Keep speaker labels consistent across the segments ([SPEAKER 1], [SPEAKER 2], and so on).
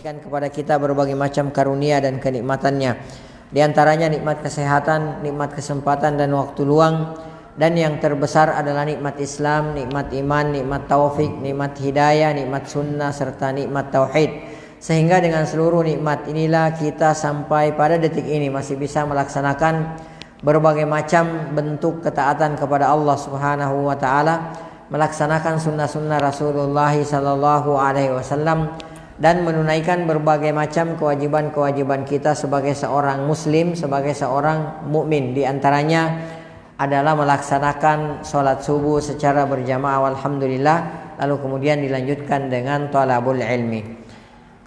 [SPEAKER 1] berikan kepada kita berbagai macam karunia dan kenikmatannya. Di antaranya nikmat kesehatan, nikmat kesempatan dan waktu luang, dan yang terbesar adalah nikmat Islam, nikmat iman, nikmat taufik, nikmat hidayah, nikmat sunnah serta nikmat tauhid. Sehingga dengan seluruh nikmat inilah kita sampai pada detik ini masih bisa melaksanakan berbagai macam bentuk ketaatan kepada Allah Subhanahu wa taala, melaksanakan sunnah-sunnah Rasulullah sallallahu alaihi wasallam, dan menunaikan berbagai macam kewajiban-kewajiban kita sebagai seorang muslim, sebagai seorang mukmin. Di antaranya adalah melaksanakan sholat subuh secara berjamaah, alhamdulillah, lalu kemudian dilanjutkan dengan thalabul ilmi.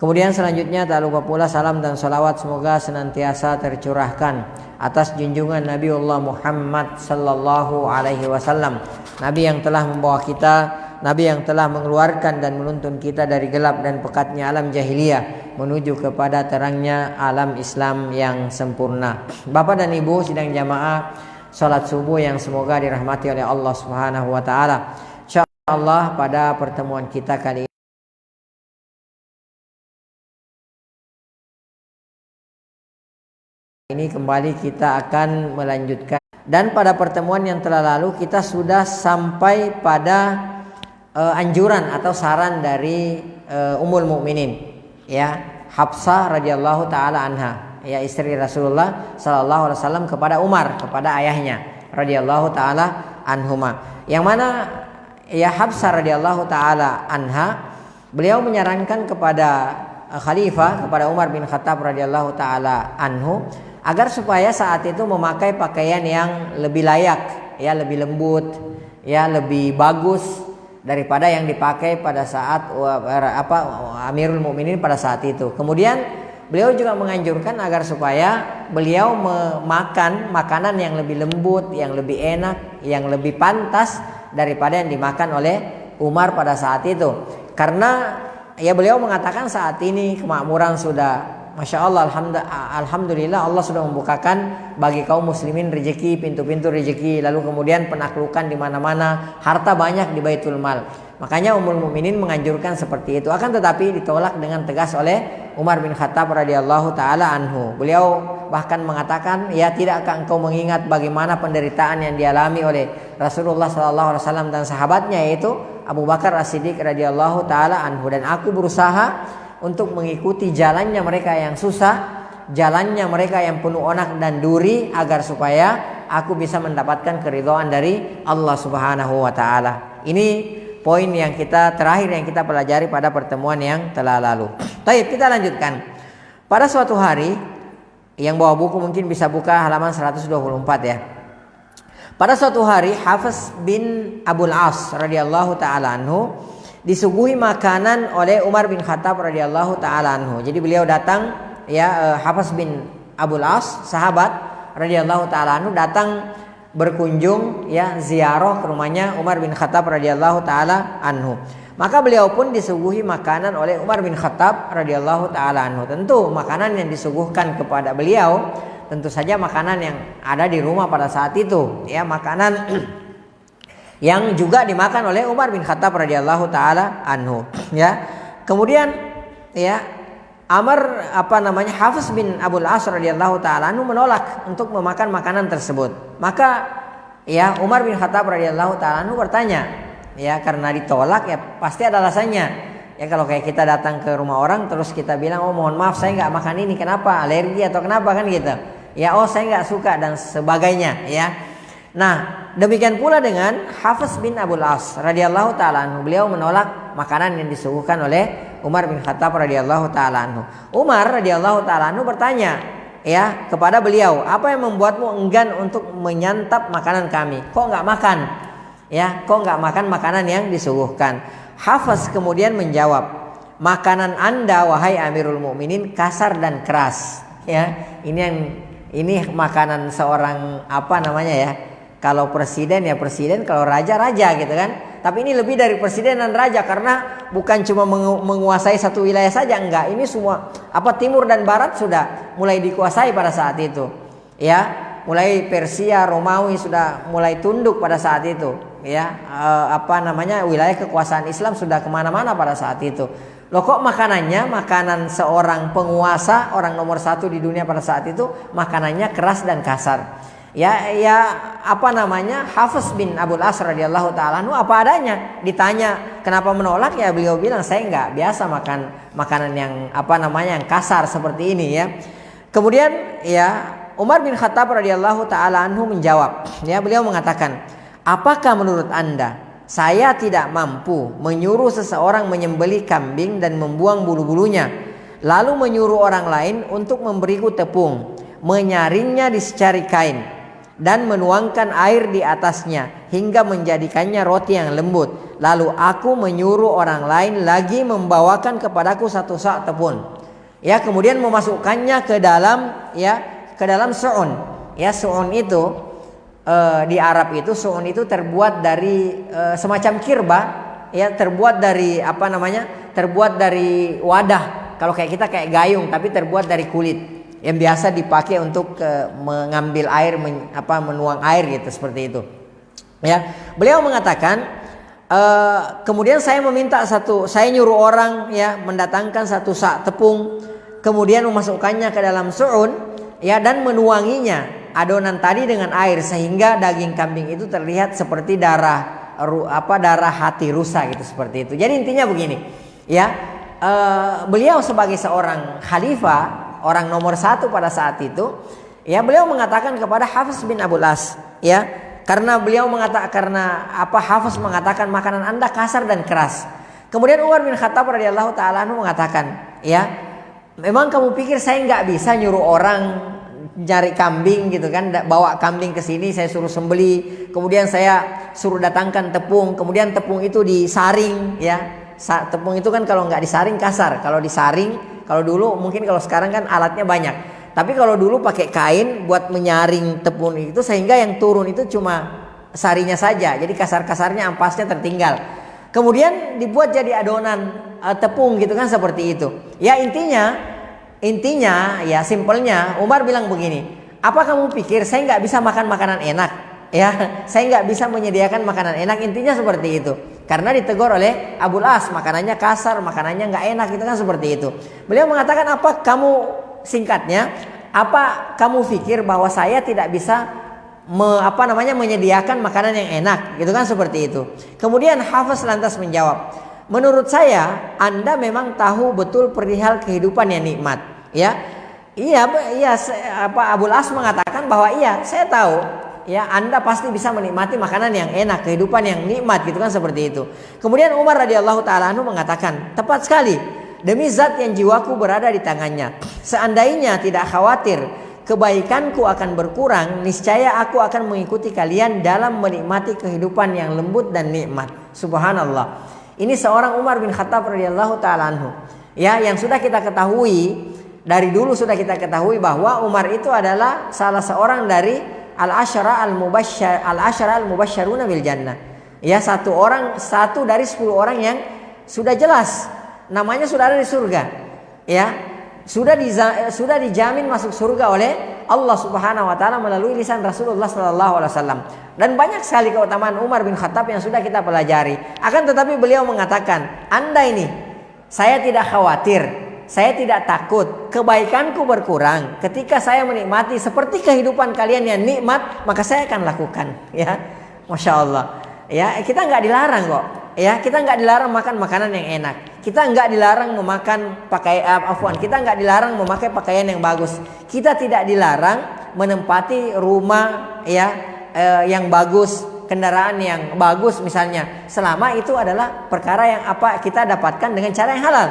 [SPEAKER 1] Kemudian selanjutnya tak lupa pula salam dan salawat semoga senantiasa tercurahkan atas junjungan Nabiullah Muhammad sallallahu alaihi wasallam, Nabi yang telah membawa kita, Nabi yang telah mengeluarkan dan menuntun kita dari gelap dan pekatnya alam jahiliyah menuju kepada terangnya alam Islam yang sempurna. Bapak dan Ibu sidang jamaah salat subuh yang semoga dirahmati oleh Allah Subhanahu wa taala. Insyaallah pada pertemuan kita kali ini kembali kita akan melanjutkan, dan pada pertemuan yang telah lalu kita sudah sampai pada anjuran atau saran dari Ummul Mukminin, ya, Hafsah radhiyallahu taala anha, ya, istri Rasulullah sallallahu alaihi wasallam kepada Umar, kepada ayahnya radhiyallahu taala anhuma. Yang mana ya Hafsah radhiyallahu taala anha, beliau menyarankan kepada khalifah, kepada Umar bin Khattab radhiyallahu taala anhu, agar supaya saat itu memakai pakaian yang lebih layak, ya, lebih lembut, ya, lebih bagus daripada yang dipakai pada saat Amirul Mukminin pada saat itu. Kemudian beliau juga menganjurkan agar supaya beliau memakan makanan yang lebih lembut, yang lebih enak, yang lebih pantas daripada yang dimakan oleh Umar pada saat itu. Karena ya beliau mengatakan saat ini kemakmuran sudah, Masya Allah, alhamdulillah, Allah sudah membukakan bagi kaum muslimin rezeki, pintu-pintu rezeki, lalu kemudian penaklukan di mana-mana, harta banyak di Baitul Mal. Makanya Ummul Mukminin menganjurkan seperti itu. Akan tetapi ditolak dengan tegas oleh Umar bin Khattab radhiyallahu taala anhu. Beliau bahkan mengatakan, ya, tidakkah engkau mengingat bagaimana penderitaan yang dialami oleh Rasulullah sallallahu alaihi wasallam dan sahabatnya, yaitu Abu Bakar As-Siddiq radhiyallahu taala anhu, dan aku berusaha untuk mengikuti jalannya mereka yang susah, jalannya mereka yang penuh onak dan duri, agar supaya aku bisa mendapatkan keridhaan dari Allah Subhanahu wa taala. Ini poin yang terakhir yang kita pelajari pada pertemuan yang telah lalu. Baik, kita lanjutkan. Pada suatu hari, yang bawa buku mungkin bisa buka halaman 124, ya. Pada suatu hari Hafiz bin Abul As radhiyallahu taala anhu disuguhi makanan oleh Umar bin Khattab radhiyallahu taala anhu. Jadi beliau datang, ya, Hafiz bin Abul As, sahabat radhiyallahu taala anhu, datang berkunjung, ya, ziarah ke rumahnya Umar bin Khattab radhiyallahu taala anhu. Maka beliau pun disuguhi makanan oleh Umar bin Khattab radhiyallahu taala anhu. Tentu makanan yang disuguhkan kepada beliau tentu saja makanan yang ada di rumah pada saat itu, ya, makanan yang juga dimakan oleh Umar bin Khattab radhiyallahu taala anhu, ya. Kemudian, ya, Hafiz bin Abul As radhiyallahu taala anhu menolak untuk memakan makanan tersebut. Maka, ya, Umar bin Khattab radhiyallahu taala anhu bertanya, ya, karena ditolak ya pasti ada alasannya. Ya, kalau kayak kita datang ke rumah orang terus kita bilang, oh mohon maaf saya nggak makan ini, kenapa, alergi atau kenapa, kan gitu. Ya, oh saya nggak suka dan sebagainya, ya. Nah, demikian pula dengan Hafiz bin Abul As radhiyallahu taala anhu, beliau menolak makanan yang disuguhkan oleh Umar bin Khattab radhiyallahu taala anhu. Umar radhiyallahu taala anhu bertanya, ya, kepada beliau, apa yang membuatmu enggan untuk menyantap makanan kami? Kok nggak makan? Ya, kok nggak makan makanan yang disuguhkan? Hafiz kemudian menjawab, makanan Anda wahai Amirul Mukminin kasar dan keras. Ya, ini makanan seorang ya? Kalau presiden ya presiden, kalau raja gitu kan. Tapi ini lebih dari presiden dan raja, karena bukan cuma menguasai satu wilayah saja, enggak. Ini semua timur dan barat sudah mulai dikuasai pada saat itu. Ya, mulai Persia, Romawi sudah mulai tunduk pada saat itu. Ya, wilayah kekuasaan Islam sudah kemana-mana pada saat itu. Loh kok makanannya, makanan seorang penguasa, orang nomor 1 di dunia pada saat itu, makanannya keras dan kasar. Hafiz bin Abul As radhiyallahu taala anhu apa adanya. Ditanya kenapa menolak, ya beliau bilang saya nggak biasa makan makanan yang yang kasar seperti ini ya. Kemudian Umar bin Khattab radhiyallahu taala anhu menjawab, beliau mengatakan, apakah menurut Anda saya tidak mampu menyuruh seseorang menyembelih kambing dan membuang bulu-bulunya, lalu menyuruh orang lain untuk memberiku tepung, menyaringnya di secari kain, dan menuangkan air di atasnya hingga menjadikannya roti yang lembut. Lalu aku menyuruh orang lain lagi membawakan kepadaku 1 sak tepung. Kemudian memasukkannya ke dalam su'un. Su'un itu di Arab itu su'un itu terbuat dari semacam kirba, terbuat dari terbuat dari wadah. Kalau kayak kita kayak gayung, tapi terbuat dari kulit yang biasa dipakai untuk mengambil air, menuang air gitu, seperti itu. Beliau mengatakan, kemudian saya nyuruh orang mendatangkan 1 sak tepung, kemudian memasukkannya ke dalam su'un dan menuanginya adonan tadi dengan air sehingga daging kambing itu terlihat seperti darah hati rusa gitu, seperti itu. Jadi intinya begini, beliau sebagai seorang khalifah, orang nomor 1 pada saat itu, beliau mengatakan kepada Hafiz bin Abul As, karena Hafiz mengatakan makanan Anda kasar dan keras. Kemudian Umar bin Khattab radhiyallahu taala anhu mengatakan, memang kamu pikir saya nggak bisa nyuruh orang cari kambing gitu kan, bawa kambing ke sini saya suruh sembeli, kemudian saya suruh datangkan tepung, kemudian tepung itu disaring tepung itu kan kalau nggak disaring kasar, kalau disaring, kalau dulu mungkin, kalau sekarang kan alatnya banyak, tapi kalau dulu pakai kain buat menyaring tepung itu sehingga yang turun itu cuma sarinya saja, jadi kasar-kasarnya ampasnya tertinggal, kemudian dibuat jadi adonan tepung gitu kan, seperti itu. Intinya simpelnya Umar bilang begini, apa kamu pikir saya nggak bisa makan makanan enak? Saya nggak bisa menyediakan makanan enak, intinya seperti itu. Karena ditegur oleh Abul As, makanannya kasar, makanannya nggak enak, gitu kan, seperti itu. Beliau mengatakan, apa kamu pikir bahwa saya tidak bisa menyediakan makanan yang enak, gitu kan, seperti itu. Kemudian Hafiz lantas menjawab, menurut saya Anda memang tahu betul perihal kehidupan yang nikmat. Abul As mengatakan bahwa saya tahu Anda pasti bisa menikmati makanan yang enak, kehidupan yang nikmat, gitu kan, seperti itu. Kemudian Umar radhiyallahu taala anhu mengatakan, tepat sekali, demi zat yang jiwaku berada di tangannya, seandainya tidak khawatir kebaikanku akan berkurang, niscaya aku akan mengikuti kalian dalam menikmati kehidupan yang lembut dan nikmat. Subhanallah. Ini seorang Umar bin Khattab radhiyallahu taala anhu, yang sudah kita ketahui dari dulu, sudah kita ketahui bahwa Umar itu adalah salah seorang dari al-asyara al-mubasysyaruna bil jannah. Satu dari 10 orang yang sudah jelas namanya sudah ada di surga. Sudah dijamin masuk surga oleh Allah Subhanahu wa taala melalui lisan Rasulullah sallallahu alaihi wasallam. Dan banyak sekali keutamaan Umar bin Khattab yang sudah kita pelajari. Akan tetapi beliau mengatakan, Anda ini, saya tidak khawatir, saya tidak takut kebaikanku berkurang ketika saya menikmati seperti kehidupan kalian yang nikmat, maka saya akan lakukan. Masya Allah. Kita nggak dilarang kok. Kita nggak dilarang makan makanan yang enak. Kita nggak dilarang kita nggak dilarang memakai pakaian yang bagus. Kita tidak dilarang menempati rumah yang bagus, kendaraan yang bagus misalnya, selama itu adalah perkara yang kita dapatkan dengan cara yang halal.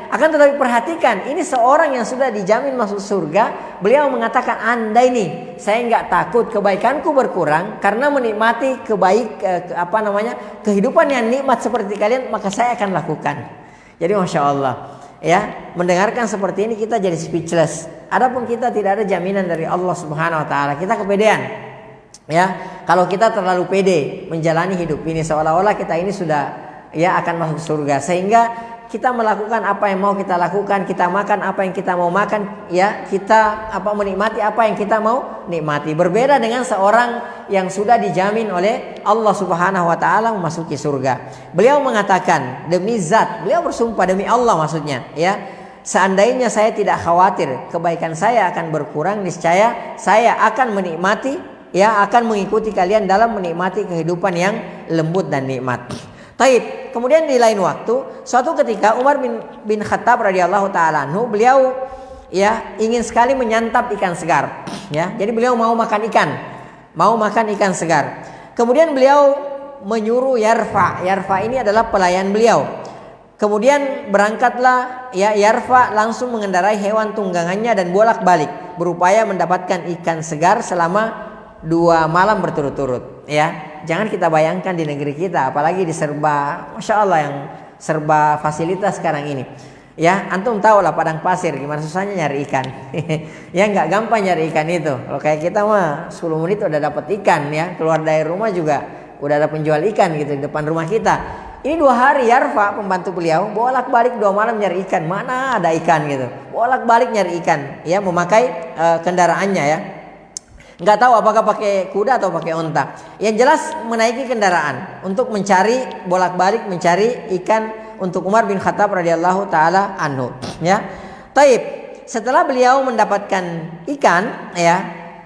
[SPEAKER 1] Akan tetapi perhatikan, ini seorang yang sudah dijamin masuk surga, beliau mengatakan, Anda ini, saya nggak takut kebaikanku berkurang karena menikmati kehidupan yang nikmat seperti kalian, maka saya akan lakukan. Jadi masya Allah, mendengarkan seperti ini kita jadi speechless. Adapun kita tidak ada jaminan dari Allah Subhanahu Wa Taala, kita kepedean. Kalau kita terlalu pede menjalani hidup ini, seolah-olah kita ini sudah akan masuk surga, sehingga kita melakukan apa yang mau kita lakukan, kita makan apa yang kita mau makan, ya, kita menikmati apa yang kita mau nikmati. Berbeda dengan seorang yang sudah dijamin oleh Allah Subhanahu wa taala memasuki surga. Beliau mengatakan, demi zat, beliau bersumpah demi Allah maksudnya, ya. Seandainya saya tidak khawatir kebaikan saya akan berkurang, niscaya saya akan menikmati, ya, akan mengikuti kalian dalam menikmati kehidupan yang lembut dan nikmat. Taib. Kemudian di lain waktu, suatu ketika Umar bin Khattab radhiyallahu taala anhu, beliau, ya, ingin sekali menyantap ikan segar, ya. Jadi beliau mau makan ikan segar. Kemudian beliau menyuruh Yarfa. Yarfa ini adalah pelayan beliau. Kemudian berangkatlah, ya, Yarfa langsung mengendarai hewan tunggangannya dan bolak-balik berupaya mendapatkan ikan segar selama 2 malam berturut-turut, ya. Jangan kita bayangkan di negeri kita, apalagi di serba, masya Allah, yang serba fasilitas sekarang ini, ya. Antum tahu lah padang pasir gimana susahnya nyari ikan. Ya, nggak gampang nyari ikan itu. Kalau kayak kita mah 10 menit udah dapat ikan, ya. Keluar dari rumah juga udah ada penjual ikan gitu di depan rumah kita. Ini 2 hari Yarfa, pembantu beliau, bolak-balik 2 malam nyari ikan. Mana ada ikan gitu, bolak-balik nyari ikan, ya, memakai kendaraannya, ya. Nggak tahu apakah pakai kuda atau pakai onta. Yang jelas menaiki kendaraan untuk mencari, bolak-balik mencari ikan untuk Umar bin Khattab radhiyallahu taala anhu, ya. Taib. Setelah beliau mendapatkan ikan, ya,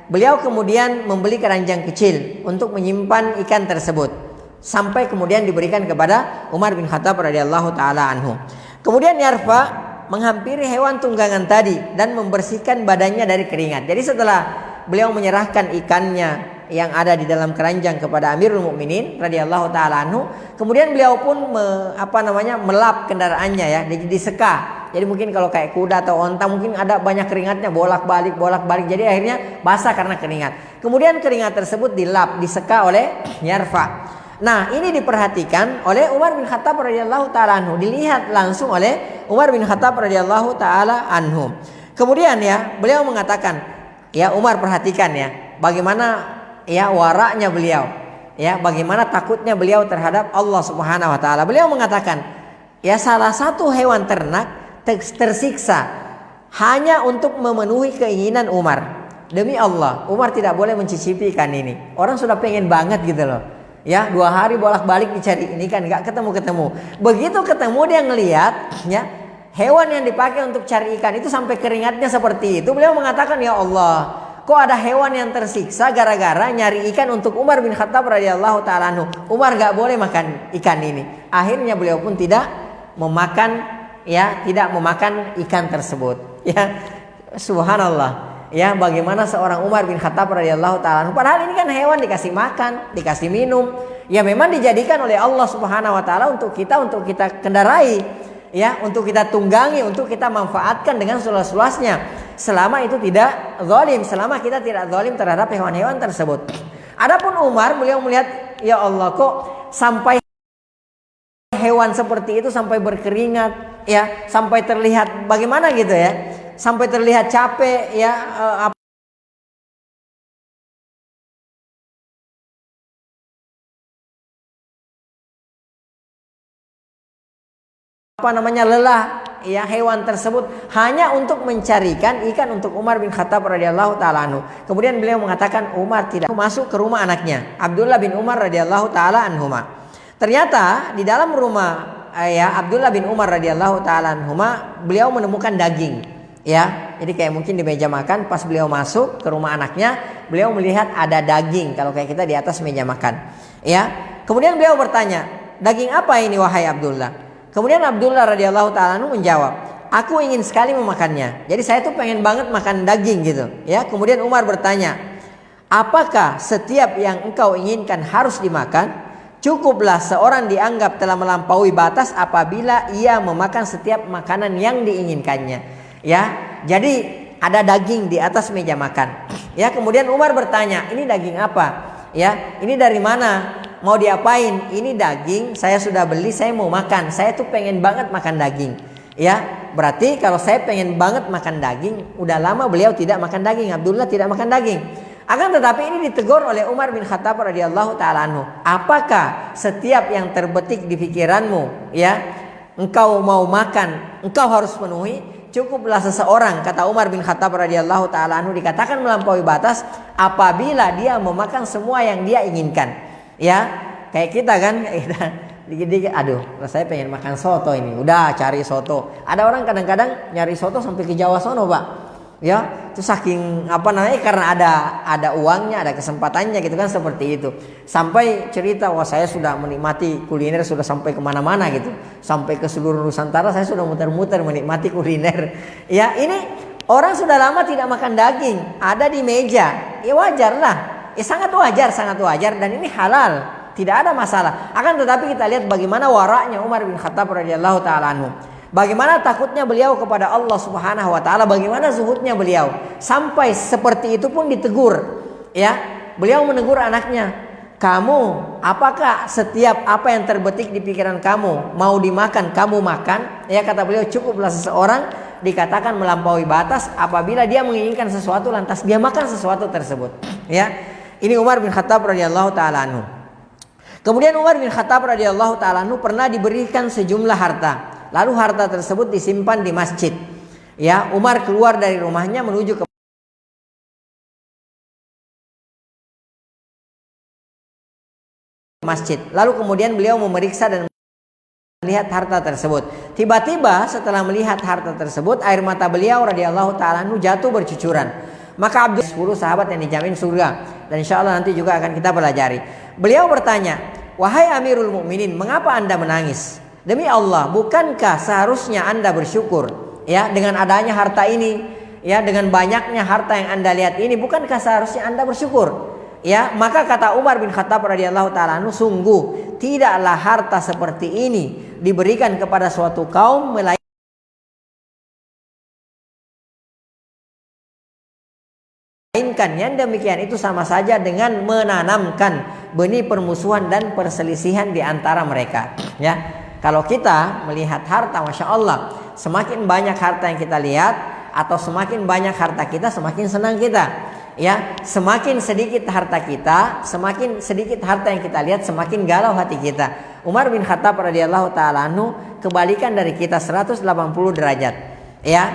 [SPEAKER 1] beliau kemudian membeli keranjang kecil untuk menyimpan ikan tersebut sampai kemudian diberikan kepada Umar bin Khattab radhiyallahu taala anhu. Kemudian Yarfa menghampiri hewan tunggangan tadi dan membersihkan badannya dari keringat. Jadi setelah beliau menyerahkan ikannya yang ada di dalam keranjang kepada Amirul Mukminin radhiyallahu taala anhu, kemudian beliau pun melap kendaraannya, ya, diseka. Jadi mungkin kalau kayak kuda atau onta mungkin ada banyak keringatnya, bolak-balik. Jadi akhirnya basah karena keringat. Kemudian keringat tersebut dilap, diseka oleh Yarfa. Nah, ini diperhatikan oleh Umar bin Khattab radhiyallahu taala anhu, dilihat langsung oleh Umar bin Khattab radhiyallahu taala anhu. Kemudian, ya, beliau mengatakan, ya, Umar, perhatikan, ya, bagaimana, ya, waraknya beliau, ya, bagaimana takutnya beliau terhadap Allah Subhanahu wa taala. Beliau mengatakan, ya, salah satu hewan ternak tersiksa hanya untuk memenuhi keinginan Umar. Demi Allah, Umar tidak boleh mencicipi ikan ini. Orang sudah pengen banget gitu loh, ya, 2 hari bolak-balik dicari ini kan nggak ketemu. Begitu ketemu dia ngelihat, ya, hewan yang dipakai untuk cari ikan itu sampai keringatnya seperti itu. Beliau mengatakan, ya Allah, kok ada hewan yang tersiksa gara-gara nyari ikan untuk Umar bin Khattab radhiyallahu taala anhu. Umar gak boleh makan ikan ini. Akhirnya beliau pun tidak memakan ikan tersebut. Ya, subhanallah. Ya, bagaimana seorang Umar bin Khattab radhiyallahu taala anhu, padahal ini kan hewan dikasih makan, dikasih minum. Ya, memang dijadikan oleh Allah Subhanahu wa taala untuk kita kendarai, ya, untuk kita tunggangi, untuk kita manfaatkan dengan seluas-luasnya, selama itu tidak zalim, selama kita tidak zalim terhadap hewan-hewan tersebut. Adapun Umar, beliau melihat, ya Allah, kok sampai hewan seperti itu sampai berkeringat, ya, sampai terlihat bagaimana gitu, ya, sampai terlihat capek, ya, lelah, ya, hewan tersebut hanya untuk mencarikan ikan untuk Umar bin Khattab radhiyallahu taala anhu. Kemudian beliau mengatakan Umar tidak masuk ke rumah anaknya Abdullah bin Umar radhiyallahu taala anhuma. Ternyata di dalam rumah, ya, Abdullah bin Umar radhiyallahu taala anhuma, beliau menemukan daging, ya. Jadi kayak mungkin di meja makan, pas beliau masuk ke rumah anaknya, beliau melihat ada daging kalau kayak kita di atas meja makan, ya. Kemudian beliau bertanya, daging apa ini wahai Abdullah? Kemudian Abdullah radhiyallahu taala anhu menjawab, aku ingin sekali memakannya. Jadi saya tuh pengen banget makan daging gitu, ya. Kemudian Umar bertanya, apakah setiap yang engkau inginkan harus dimakan? Cukuplah seorang dianggap telah melampaui batas apabila ia memakan setiap makanan yang diinginkannya, ya. Jadi ada daging di atas meja makan, ya. Kemudian Umar bertanya, ini daging apa, ya, ini dari mana, mau diapain? Ini daging saya sudah beli, saya mau makan, saya tuh pengen banget makan daging, ya. Berarti kalau saya pengen banget makan daging, udah lama beliau tidak makan daging, Abdullah tidak makan daging. Akan tetapi ini ditegur oleh Umar bin Khattab radhiyallahu taala anhu. Apakah setiap yang terbetik di pikiranmu, ya, engkau mau makan, engkau harus penuhi. Cukuplah seseorang, kata Umar bin Khattab radhiyallahu taala anhu, dikatakan melampaui batas apabila dia memakan semua yang dia inginkan. Ya, kayak kita kan, dikit-dikit, aduh, saya pengen makan soto ini, udah cari soto. Ada orang kadang-kadang nyari soto sampai ke Jawa sono, Pak. Ya, itu saking karena ada uangnya, ada kesempatannya gitu kan, seperti itu. Sampai cerita, wah saya sudah menikmati kuliner sudah sampai kemana-mana gitu, sampai ke seluruh Nusantara saya sudah muter-muter menikmati kuliner. Ya, ini orang sudah lama tidak makan daging, ada di meja, ya wajar lah, ya sangat wajar dan ini halal, tidak ada masalah. Akan tetapi kita lihat bagaimana waraknya Umar bin Khattab radhiyallahu taala anhu. Bagaimana takutnya beliau kepada Allah Subhanahu wa taala, bagaimana zuhudnya beliau. Sampai seperti itu pun ditegur. Ya, beliau menegur anaknya, "Kamu, apakah setiap apa yang terbetik di pikiran kamu mau dimakan, kamu makan?" Ya, kata beliau, cukuplah seseorang dikatakan melampaui batas apabila dia menginginkan sesuatu lantas dia makan sesuatu tersebut. Ya. Ini Umar bin Khattab radhiyallahu taala anhu. Kemudian Umar bin Khattab radhiyallahu taala anhu pernah diberikan sejumlah harta. Lalu harta tersebut disimpan di masjid. Ya, Umar keluar dari rumahnya menuju ke masjid. Lalu kemudian beliau memeriksa dan melihat harta tersebut. Tiba-tiba setelah melihat harta tersebut, air mata beliau radhiyallahu taala anhu jatuh bercucuran. Maka 10 sahabat yang dijamin surga, dan insyaallah nanti juga akan kita pelajari. Beliau bertanya, "Wahai Amirul Mukminin, mengapa Anda menangis? Demi Allah, bukankah seharusnya Anda bersyukur ya dengan adanya harta ini, ya dengan banyaknya harta yang Anda lihat ini, bukankah seharusnya Anda bersyukur?" Ya, maka kata Umar bin Khattab radhiyallahu taala anhu, sungguh tidaklah harta seperti ini diberikan kepada suatu kaum melainkan yang demikian itu sama saja dengan menanamkan benih permusuhan dan perselisihan di antara mereka. Ya. Kalau kita melihat harta, Masya Allah, semakin banyak harta yang kita lihat atau semakin banyak harta kita, semakin senang kita. Ya, semakin sedikit harta kita, semakin sedikit harta yang kita lihat, semakin galau hati kita. Umar bin Khattab radhiyallahu taala anhu kebalikan dari kita 180 derajat. Ya,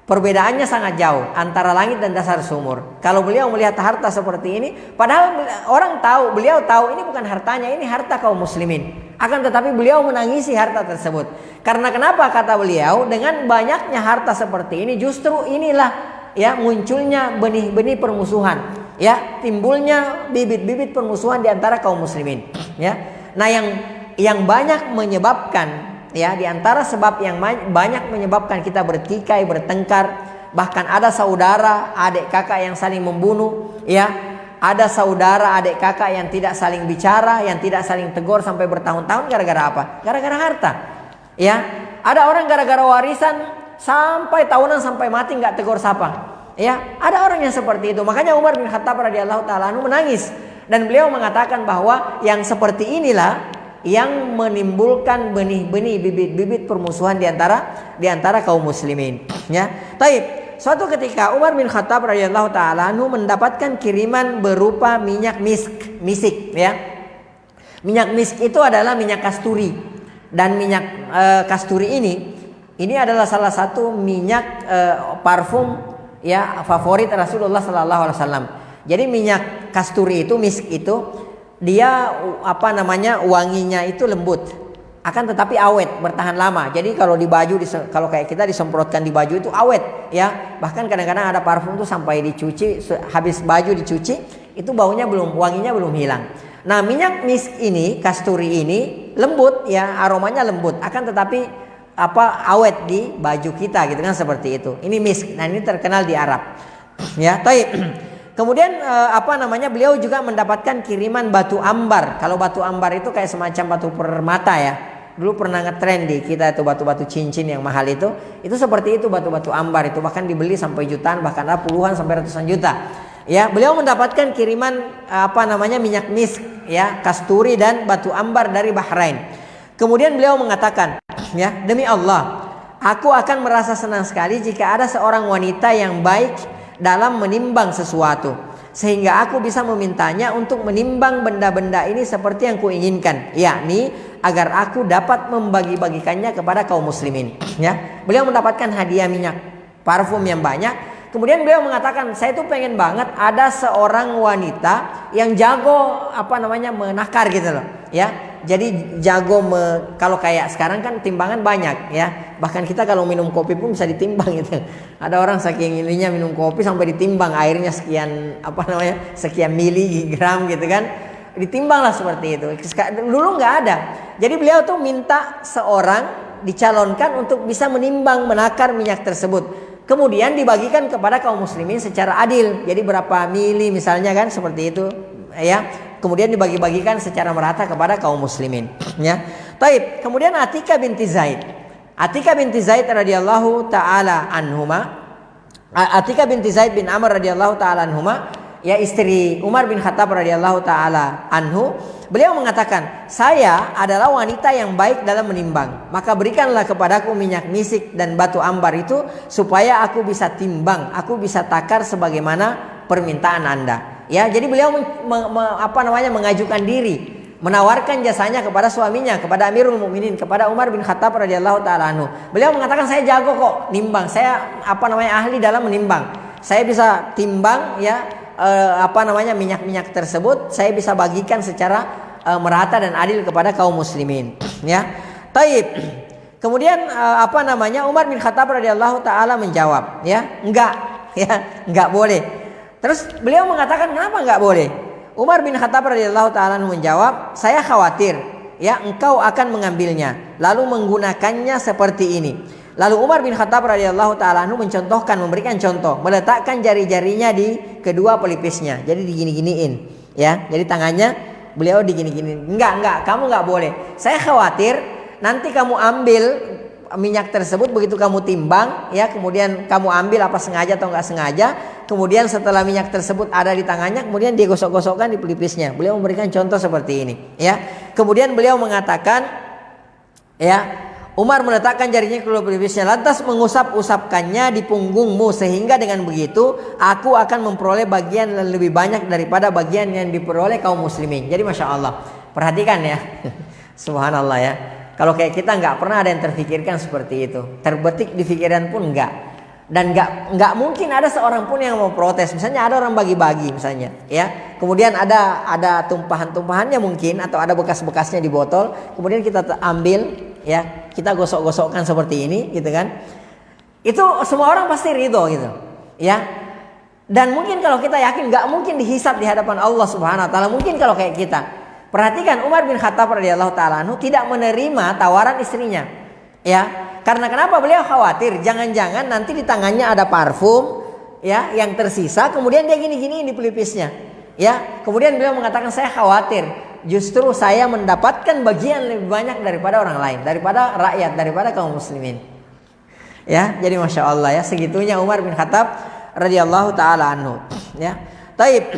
[SPEAKER 1] perbedaannya sangat jauh antara langit dan dasar sumur. Kalau beliau melihat harta seperti ini, padahal orang tahu, beliau tahu ini bukan hartanya, ini harta kaum muslimin. Akan tetapi beliau menangisi harta tersebut. Karena kenapa, kata beliau, dengan banyaknya harta seperti ini justru inilah ya munculnya benih-benih permusuhan, ya timbulnya bibit-bibit permusuhan di antara kaum muslimin. Ya, nah yang banyak menyebabkan, ya di antara sebab yang banyak menyebabkan kita bertikai, bertengkar, bahkan ada saudara, adik kakak yang saling membunuh, ya. Ada saudara, adik kakak yang tidak saling bicara, yang tidak saling tegur sampai bertahun-tahun gara-gara apa? Gara-gara harta. Ya, ada orang gara-gara warisan sampai tahunan sampai mati nggak tegur sapa. Ya, ada orang yang seperti itu. Makanya Umar bin Khattab radhiyallahu taala anhu menangis dan beliau mengatakan bahwa yang seperti inilah yang menimbulkan benih-benih bibit-bibit permusuhan di antara kaum muslimin. Ya, taib. Suatu ketika Umar bin Khattab radhiyallahu taala anhu mendapatkan kiriman berupa minyak misik, ya. Minyak misk itu adalah minyak kasturi, dan minyak kasturi ini adalah salah satu minyak parfum ya favorit Rasulullah sallallahu alaihi wasallam. Jadi minyak kasturi itu, misk itu, dia wanginya itu lembut. Akan tetapi awet, bertahan lama. Jadi kalau di baju, kalau kayak kita disemprotkan di baju itu awet, ya. Bahkan kadang-kadang ada parfum tuh sampai dicuci, habis baju dicuci, itu wanginya belum hilang. Nah, minyak misk ini, kasturi ini lembut, ya, aromanya lembut. Akan tetapi awet di baju kita, gitu kan, seperti itu. Ini misk. Nah, ini terkenal di Arab. Ya, taib. Kemudian beliau juga mendapatkan kiriman batu ambar. Kalau batu ambar itu kayak semacam batu permata, ya. Dulu pernah ngetren di kita itu batu-batu cincin yang mahal itu seperti itu, batu-batu ambar itu bahkan dibeli sampai jutaan, bahkan ada puluhan sampai ratusan juta. Ya, beliau mendapatkan kiriman minyak misk, ya, kasturi dan batu ambar dari Bahrain. Kemudian beliau mengatakan, ya, demi Allah, aku akan merasa senang sekali jika ada seorang wanita yang baik dalam menimbang sesuatu. sehingga aku bisa memintanya untuk menimbang benda-benda ini seperti yang kuinginkan, yakni agar aku dapat membagi-bagikannya kepada kaum muslimin. Ya, beliau mendapatkan hadiah minyak parfum yang banyak. Kemudian beliau mengatakan, saya tuh pengen banget ada seorang wanita yang jago menakar gitu loh, ya. Jadi jago kalau kayak sekarang kan timbangan banyak ya. Bahkan kita kalau minum kopi pun bisa ditimbang gitu. Ada orang saking ininya minum kopi sampai ditimbang airnya sekian sekian miligram gitu kan. Ditimbang lah seperti itu. Dulu nggak ada. Jadi beliau tuh minta seorang dicalonkan untuk bisa menimbang menakar minyak tersebut. Kemudian dibagikan kepada kaum muslimin secara adil. Jadi berapa mili misalnya kan seperti itu ya. Kemudian dibagi-bagikan secara merata kepada kaum muslimin ya. Taib. Kemudian Atikah binti Zaid. Atikah binti Zaid radhiyallahu taala anhuma. Atikah binti Zaid bin Amr radhiyallahu taala anhuma, ya, istri Umar bin Khattab radhiyallahu taala anhu. Beliau mengatakan, saya adalah wanita yang baik dalam menimbang. Maka berikanlah kepadaku minyak misik dan batu ambar itu supaya aku bisa timbang, aku bisa takar sebagaimana permintaan Anda. Ya, jadi beliau mengajukan diri, menawarkan jasanya kepada suaminya, kepada Amirul Mukminin, kepada Umar bin Khattab radhiyallahu taala anhu. Beliau mengatakan, saya jago kok nimbang, saya ahli dalam menimbang. Saya bisa timbang ya minyak-minyak tersebut, saya bisa bagikan secara merata dan adil kepada kaum muslimin. Ya. Taib. Kemudian Umar bin Khattab radhiyallahu taala menjawab, ya, enggak boleh. Terus beliau mengatakan, kenapa enggak boleh? Umar bin Khattab radhiyallahu taala menjawab, saya khawatir ya engkau akan mengambilnya lalu menggunakannya seperti ini. Lalu Umar bin Khattab radhiyallahu taala memberikan contoh, meletakkan jari-jarinya di kedua pelipisnya. Jadi digini-giniin, ya. Jadi tangannya beliau digini-giniin. Enggak, kamu enggak boleh. Saya khawatir nanti kamu ambil minyak tersebut, begitu kamu timbang, ya, kemudian kamu ambil apa sengaja atau enggak sengaja, kemudian setelah minyak tersebut ada di tangannya, kemudian dia gosok-gosokkan di pelipisnya. Beliau memberikan contoh seperti ini, ya. Kemudian beliau mengatakan, ya, Umar meletakkan jarinya ke kedua pelipisnya, lantas mengusap-usapkannya di punggungmu, sehingga dengan begitu aku akan memperoleh bagian yang lebih banyak daripada bagian yang diperoleh kaum muslimin. Jadi Masya Allah, perhatikan ya. Subhanallah ya. Kalau kayak kita nggak pernah ada yang terfikirkan seperti itu, terbetik di pikiran pun nggak, dan nggak mungkin ada seorang pun yang mau protes. Misalnya ada orang bagi-bagi misalnya, ya, kemudian ada tumpahan-tumpahannya mungkin atau ada bekas-bekasnya di botol, kemudian kita ambil, ya, kita gosok-gosokkan seperti ini, gitu kan? Itu semua orang pasti ridho gitu, ya. Dan mungkin kalau kita yakin nggak mungkin dihisab di hadapan Allah Subhanahu Wa Taala, mungkin kalau kayak kita. Perhatikan Umar bin Khattab radhiyallahu taala anhu tidak menerima tawaran istrinya. Ya, karena kenapa? Beliau khawatir jangan-jangan nanti di tangannya ada parfum, ya, yang tersisa, kemudian dia gini-gini di pelipisnya. Ya, kemudian beliau mengatakan, saya khawatir justru saya mendapatkan bagian lebih banyak daripada orang lain, daripada rakyat, daripada kaum muslimin. Ya, jadi Masya Allah ya, segitunya Umar bin Khattab radhiyallahu taala anhu. Ya. Taib.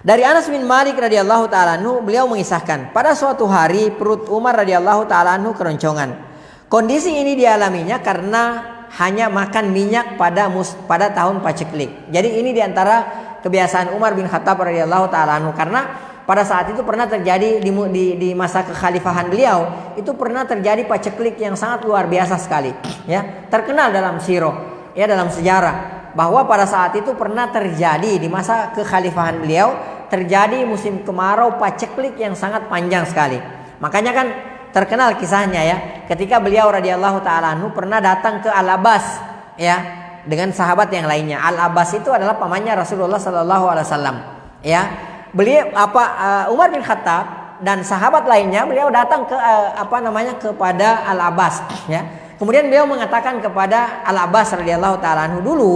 [SPEAKER 1] Dari Anas bin Malik radhiyallahu taala anhu, beliau mengisahkan, pada suatu hari perut Umar radhiyallahu taala anhu keroncongan. Kondisi ini dialaminya karena hanya makan minyak pada tahun paceklik. Jadi ini diantara kebiasaan Umar bin Khattab radhiyallahu taala anhu, karena pada saat itu pernah terjadi di masa kekhalifahan beliau, itu pernah terjadi paceklik yang sangat luar biasa sekali, ya. Terkenal dalam sirah, ya, dalam sejarah, bahwa pada saat itu pernah terjadi di masa kekhalifahan beliau, terjadi musim kemarau paceklik yang sangat panjang sekali. Makanya kan terkenal kisahnya, ya, ketika beliau radhiyallahu taala anhu pernah datang ke Al-Abbas, ya, dengan sahabat yang lainnya. Al-Abbas itu adalah pamannya Rasulullah sallallahu alaihi wasallam, ya. Beliau Umar bin Khattab dan sahabat lainnya, beliau datang ke kepada Al-Abbas, ya. Kemudian beliau mengatakan kepada Al-Abbas radhiyallahu taala anhu, dulu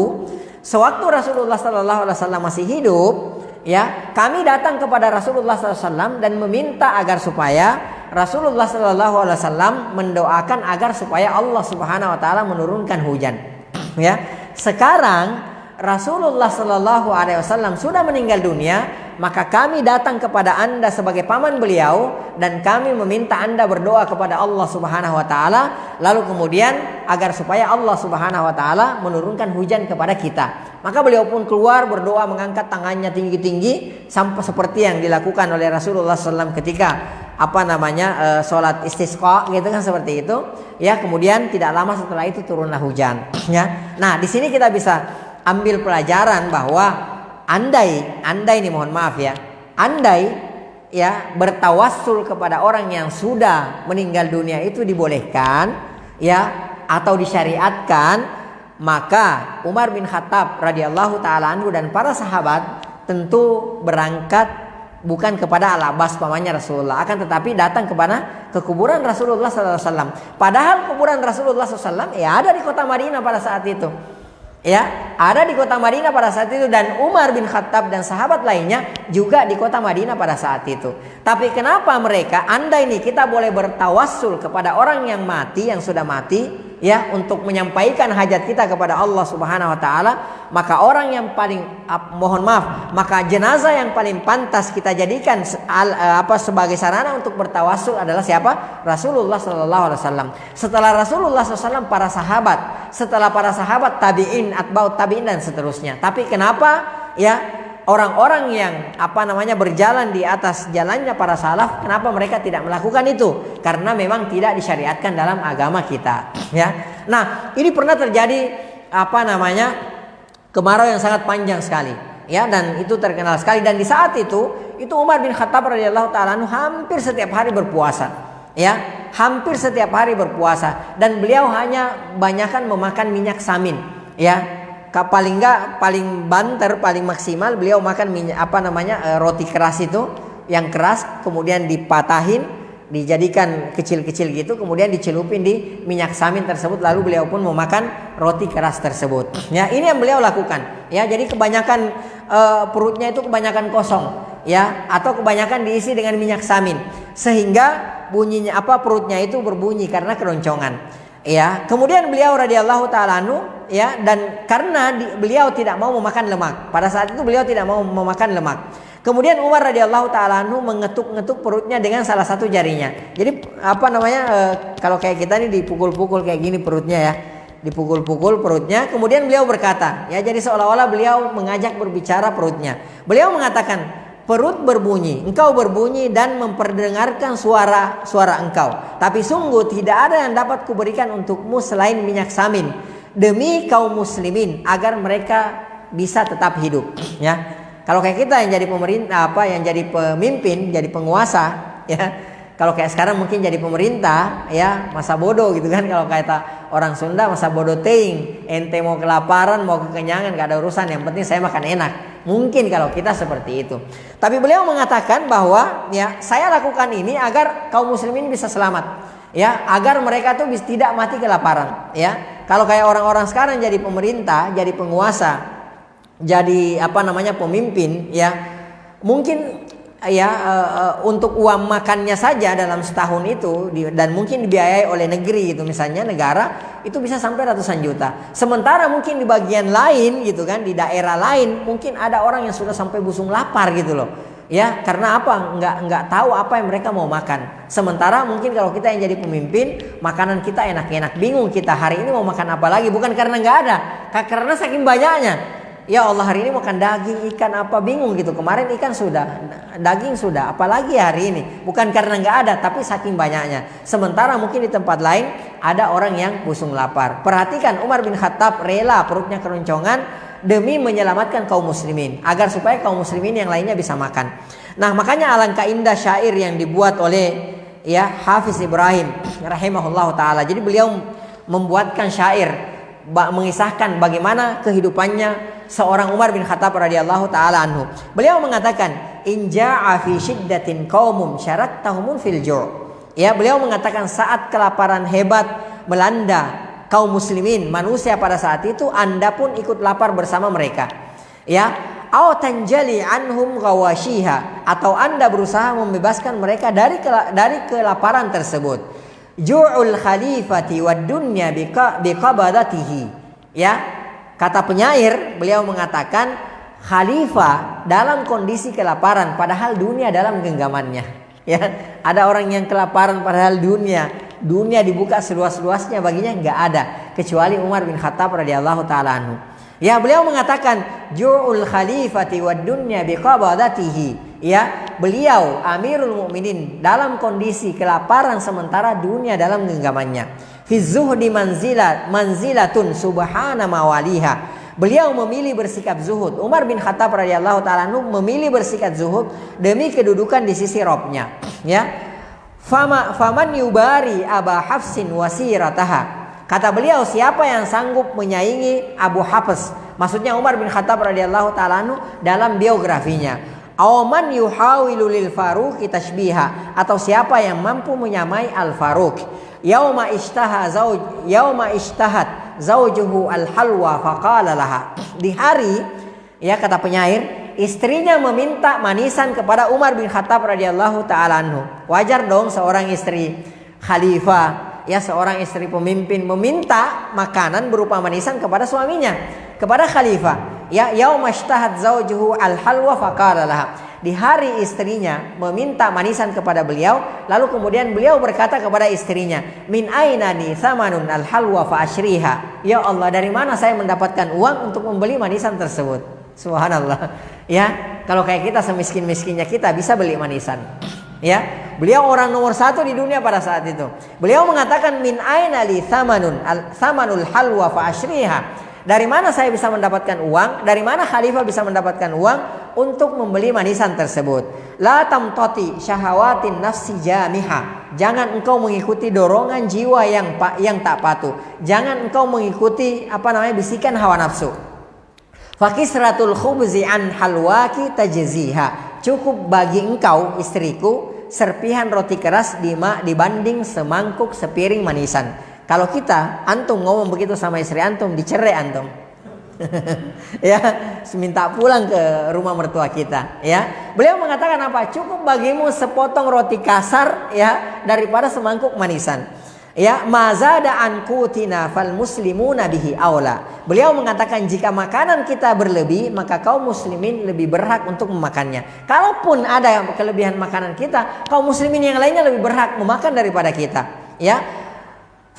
[SPEAKER 1] sewaktu Rasulullah sallallahu alaihi wasallam masih hidup, ya, kami datang kepada Rasulullah sallallahu alaihi wasallam dan meminta agar supaya Rasulullah sallallahu alaihi wasallam mendoakan agar supaya Allah Subhanahu wa taala menurunkan hujan. Ya, sekarang Rasulullah sallallahu alaihi wasallam sudah meninggal dunia, maka kami datang kepada Anda sebagai paman beliau dan kami meminta Anda berdoa kepada Allah Subhanahu wa taala, lalu kemudian agar supaya Allah Subhanahu wa taala menurunkan hujan kepada kita. Maka beliau pun keluar berdoa mengangkat tangannya tinggi-tinggi sampai seperti yang dilakukan oleh Rasulullah SAW ketika sholat istisqa gitu kan, seperti itu. Ya, kemudian tidak lama setelah itu turunlah hujan. Ya, nah di sini kita bisa ambil pelajaran bahwa andai nih, mohon maaf ya, andai ya bertawassul kepada orang yang sudah meninggal dunia itu dibolehkan ya atau disyariatkan, maka Umar bin Khattab radhiyallahu taala anhu dan para sahabat tentu berangkat bukan kepada Al-Abbas pamannya Rasulullah, akan tetapi datang ke kuburan Rasulullah SAW. Padahal kuburan Rasulullah SAW ya ada di kota Madinah pada saat itu. Ya, ada di kota Madinah pada saat itu, dan Umar bin Khattab dan sahabat lainnya juga di kota Madinah pada saat itu. Tapi kenapa mereka, andai nih kita boleh bertawassul kepada orang yang mati, yang sudah mati ya, untuk menyampaikan hajat kita kepada Allah Subhanahu wa taala, maka orang yang paling maka jenazah yang paling pantas kita jadikan sebagai sarana untuk bertawassul adalah siapa? Rasulullah sallallahu alaihi wasallam. Setelah Rasulullah SAW para sahabat, setelah para sahabat tabi'in, atba'ut tabi'in dan seterusnya. Tapi kenapa ya orang-orang yang berjalan di atas jalannya para salaf, kenapa mereka tidak melakukan itu? Karena memang tidak disyariatkan dalam agama kita ya. Nah, ini pernah terjadi kemarau yang sangat panjang sekali ya, dan itu terkenal sekali. Dan di saat itu Umar bin Khattab radhiyallahu taala anhu hampir setiap hari berpuasa ya, hampir setiap hari berpuasa, dan beliau hanya banyakkan memakan minyak samin ya. Paling banter, paling maksimal beliau makan roti keras itu, yang keras kemudian dipatahin, dijadikan kecil-kecil gitu, kemudian dicelupin di minyak samin tersebut, lalu beliau pun memakan roti keras tersebut. Ya, ini yang beliau lakukan. Ya, jadi kebanyakan perutnya itu kebanyakan kosong, ya, atau kebanyakan diisi dengan minyak samin, sehingga bunyinya perutnya itu berbunyi karena keroncongan. Ya, kemudian beliau radhiyallahu taala anhu ya, dan karena beliau tidak mau memakan lemak. Pada saat itu beliau tidak mau memakan lemak. Kemudian Umar radhiyallahu taala anhu mengetuk-ngetuk perutnya dengan salah satu jarinya. Jadi kalau kayak kita nih dipukul-pukul kayak gini perutnya ya. Dipukul-pukul perutnya, kemudian beliau berkata, ya, jadi seolah-olah beliau mengajak berbicara perutnya. Beliau mengatakan, perut berbunyi, engkau berbunyi dan memperdengarkan suara engkau. Tapi sungguh tidak ada yang dapat kuberikan untukmu selain minyak samin, demi kaum muslimin agar mereka bisa tetap hidup. Ya, kalau kayak kita yang jadi pemerintah, yang jadi pemimpin, jadi penguasa, ya. Kalau kayak sekarang mungkin jadi pemerintah, ya, masa bodoh gitu kan. Kalau kata orang Sunda, masa bodoh teing. Ente mau kelaparan, mau kekenyangan, gak ada urusan. Yang penting saya makan enak. Mungkin kalau kita seperti itu. Tapi beliau mengatakan bahwa ya, saya lakukan ini agar kaum muslimin bisa selamat. Ya, agar mereka tuh tidak mati kelaparan. Ya, kalau kayak orang-orang sekarang jadi pemerintah, jadi penguasa, jadi pemimpin, ya, mungkin ya untuk uang makannya saja dalam setahun itu dan mungkin dibiayai oleh negeri itu, misalnya negara, itu bisa sampai ratusan juta. Sementara mungkin di bagian lain gitu kan, di daerah lain mungkin ada orang yang sudah sampai busung lapar gitu loh. Ya, karena apa? Nggak tahu apa yang mereka mau makan. Sementara mungkin kalau kita yang jadi pemimpin, makanan kita enak-enak, bingung kita hari ini mau makan apa lagi, bukan karena nggak ada, karena saking banyaknya. Ya Allah, hari ini makan daging, ikan apa, bingung gitu. Kemarin ikan sudah, daging sudah, apalagi hari ini. Bukan karena nggak ada, tapi saking banyaknya. Sementara mungkin di tempat lain ada orang yang busung lapar. Perhatikan, Umar bin Khattab rela perutnya keroncongan demi menyelamatkan kaum muslimin, agar supaya kaum muslimin yang lainnya bisa makan. Nah, makanya alangkah indah syair yang dibuat oleh ya Hafiz Ibrahim rahimahullah taala. Jadi beliau membuatkan syair mengisahkan bagaimana kehidupannya seorang Umar bin Khattab radhiyallahu taala anhu. Beliau mengatakan, in ja'a fi syiddatin qaumum syaraktahum fil ju'. Ya, beliau mengatakan saat kelaparan hebat melanda kaum muslimin, manusia pada saat itu, Anda pun ikut lapar bersama mereka. Ya, au tanjali anhum ghawashiha, atau Anda berusaha membebaskan mereka dari kelaparan tersebut. Ju'ul khalifati wad dunya biqabadatihi. Ya, kata penyair, beliau mengatakan khalifah dalam kondisi kelaparan padahal dunia dalam genggamannya. Ya, ada orang yang kelaparan padahal dunia dibuka seluas-luasnya baginya nggak ada, kecuali Umar bin Khattab radhiyallahu taala anhu. Ya, beliau mengatakan ju'ul khalifati wad dunya biqabadatihi. Ya, beliau Amirul Mukminin dalam kondisi kelaparan sementara dunia dalam genggamannya. Fi zuhdi manzilatun subhana mawaliha. Beliau memilih bersikap zuhud. Umar bin Khattab radhiyallahu taala memilih bersikap zuhud demi kedudukan di sisi Rabbnya. Ya. Faman yubari Aba Hafsin wasirataha. Kata beliau, siapa yang sanggup menyaingi Abu Hafs, maksudnya Umar bin Khattab radhiyallahu taala dalam biografinya. Awaman yuhawilu lil Faruq tashbiha, atau siapa yang mampu menyamai Al Faruq. Yauma ishtahat zaujuhu al halwa faqala laha. Di hari, ya kata penyair, istrinya meminta manisan kepada Umar bin Khattab radhiyallahu taala anhu. Wajar dong seorang istri khalifah, ya seorang istri pemimpin meminta makanan berupa manisan kepada suaminya, kepada khalifah. Ya, yauma ishtahat zaujuhu al halwa faqala laha. Di hari istrinya meminta manisan kepada beliau, lalu kemudian beliau berkata kepada istrinya, min aina ni samanun al halwa fa ashriha. Ya Allah, dari mana saya mendapatkan uang untuk membeli manisan tersebut? Subhanallah. Ya, kalau kayak kita semiskin-miskinnya kita bisa beli manisan. Ya, beliau orang nomor 1 di dunia pada saat itu. Beliau mengatakan min aina li samanul halwa fa ashriha. Dari mana saya bisa mendapatkan uang? Dari mana khalifah bisa mendapatkan uang untuk membeli manisan tersebut? La tamtati syahawatin nafsi jamiha. Jangan engkau mengikuti dorongan jiwa yang tak patuh. Jangan engkau mengikuti bisikan hawa nafsu. Fakisratul khubzi an halwaki tajziha. Cukup bagi engkau istriku serpihan roti keras dibanding semangkuk sepiring manisan. Kalau kita, antum ngomong begitu sama istri antum, dicerai antum. Ya, minta pulang ke rumah mertua kita. Ya, beliau mengatakan apa? Cukup bagimu sepotong roti kasar, ya, daripada semangkuk manisan. Ya, mazada an qutina fal muslimuna bihi aula. Beliau mengatakan jika makanan kita berlebih, maka kaum muslimin lebih berhak untuk memakannya. Kalaupun ada kelebihan makanan kita, kaum muslimin yang lainnya lebih berhak memakan daripada kita. Ya.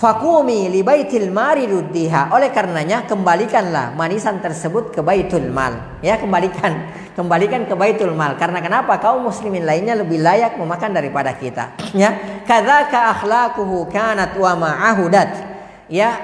[SPEAKER 1] Fakumi li baitil mali ruddiha. Oleh karenanya kembalikanlah manisan tersebut ke Baitul Mal. Ya, kembalikan ke Baitul Mal. Karena kenapa? Kaum muslimin lainnya lebih layak memakan daripada kita. Ya, kadzaka akhlaquhu kanat wa ma'ahudat. Ya,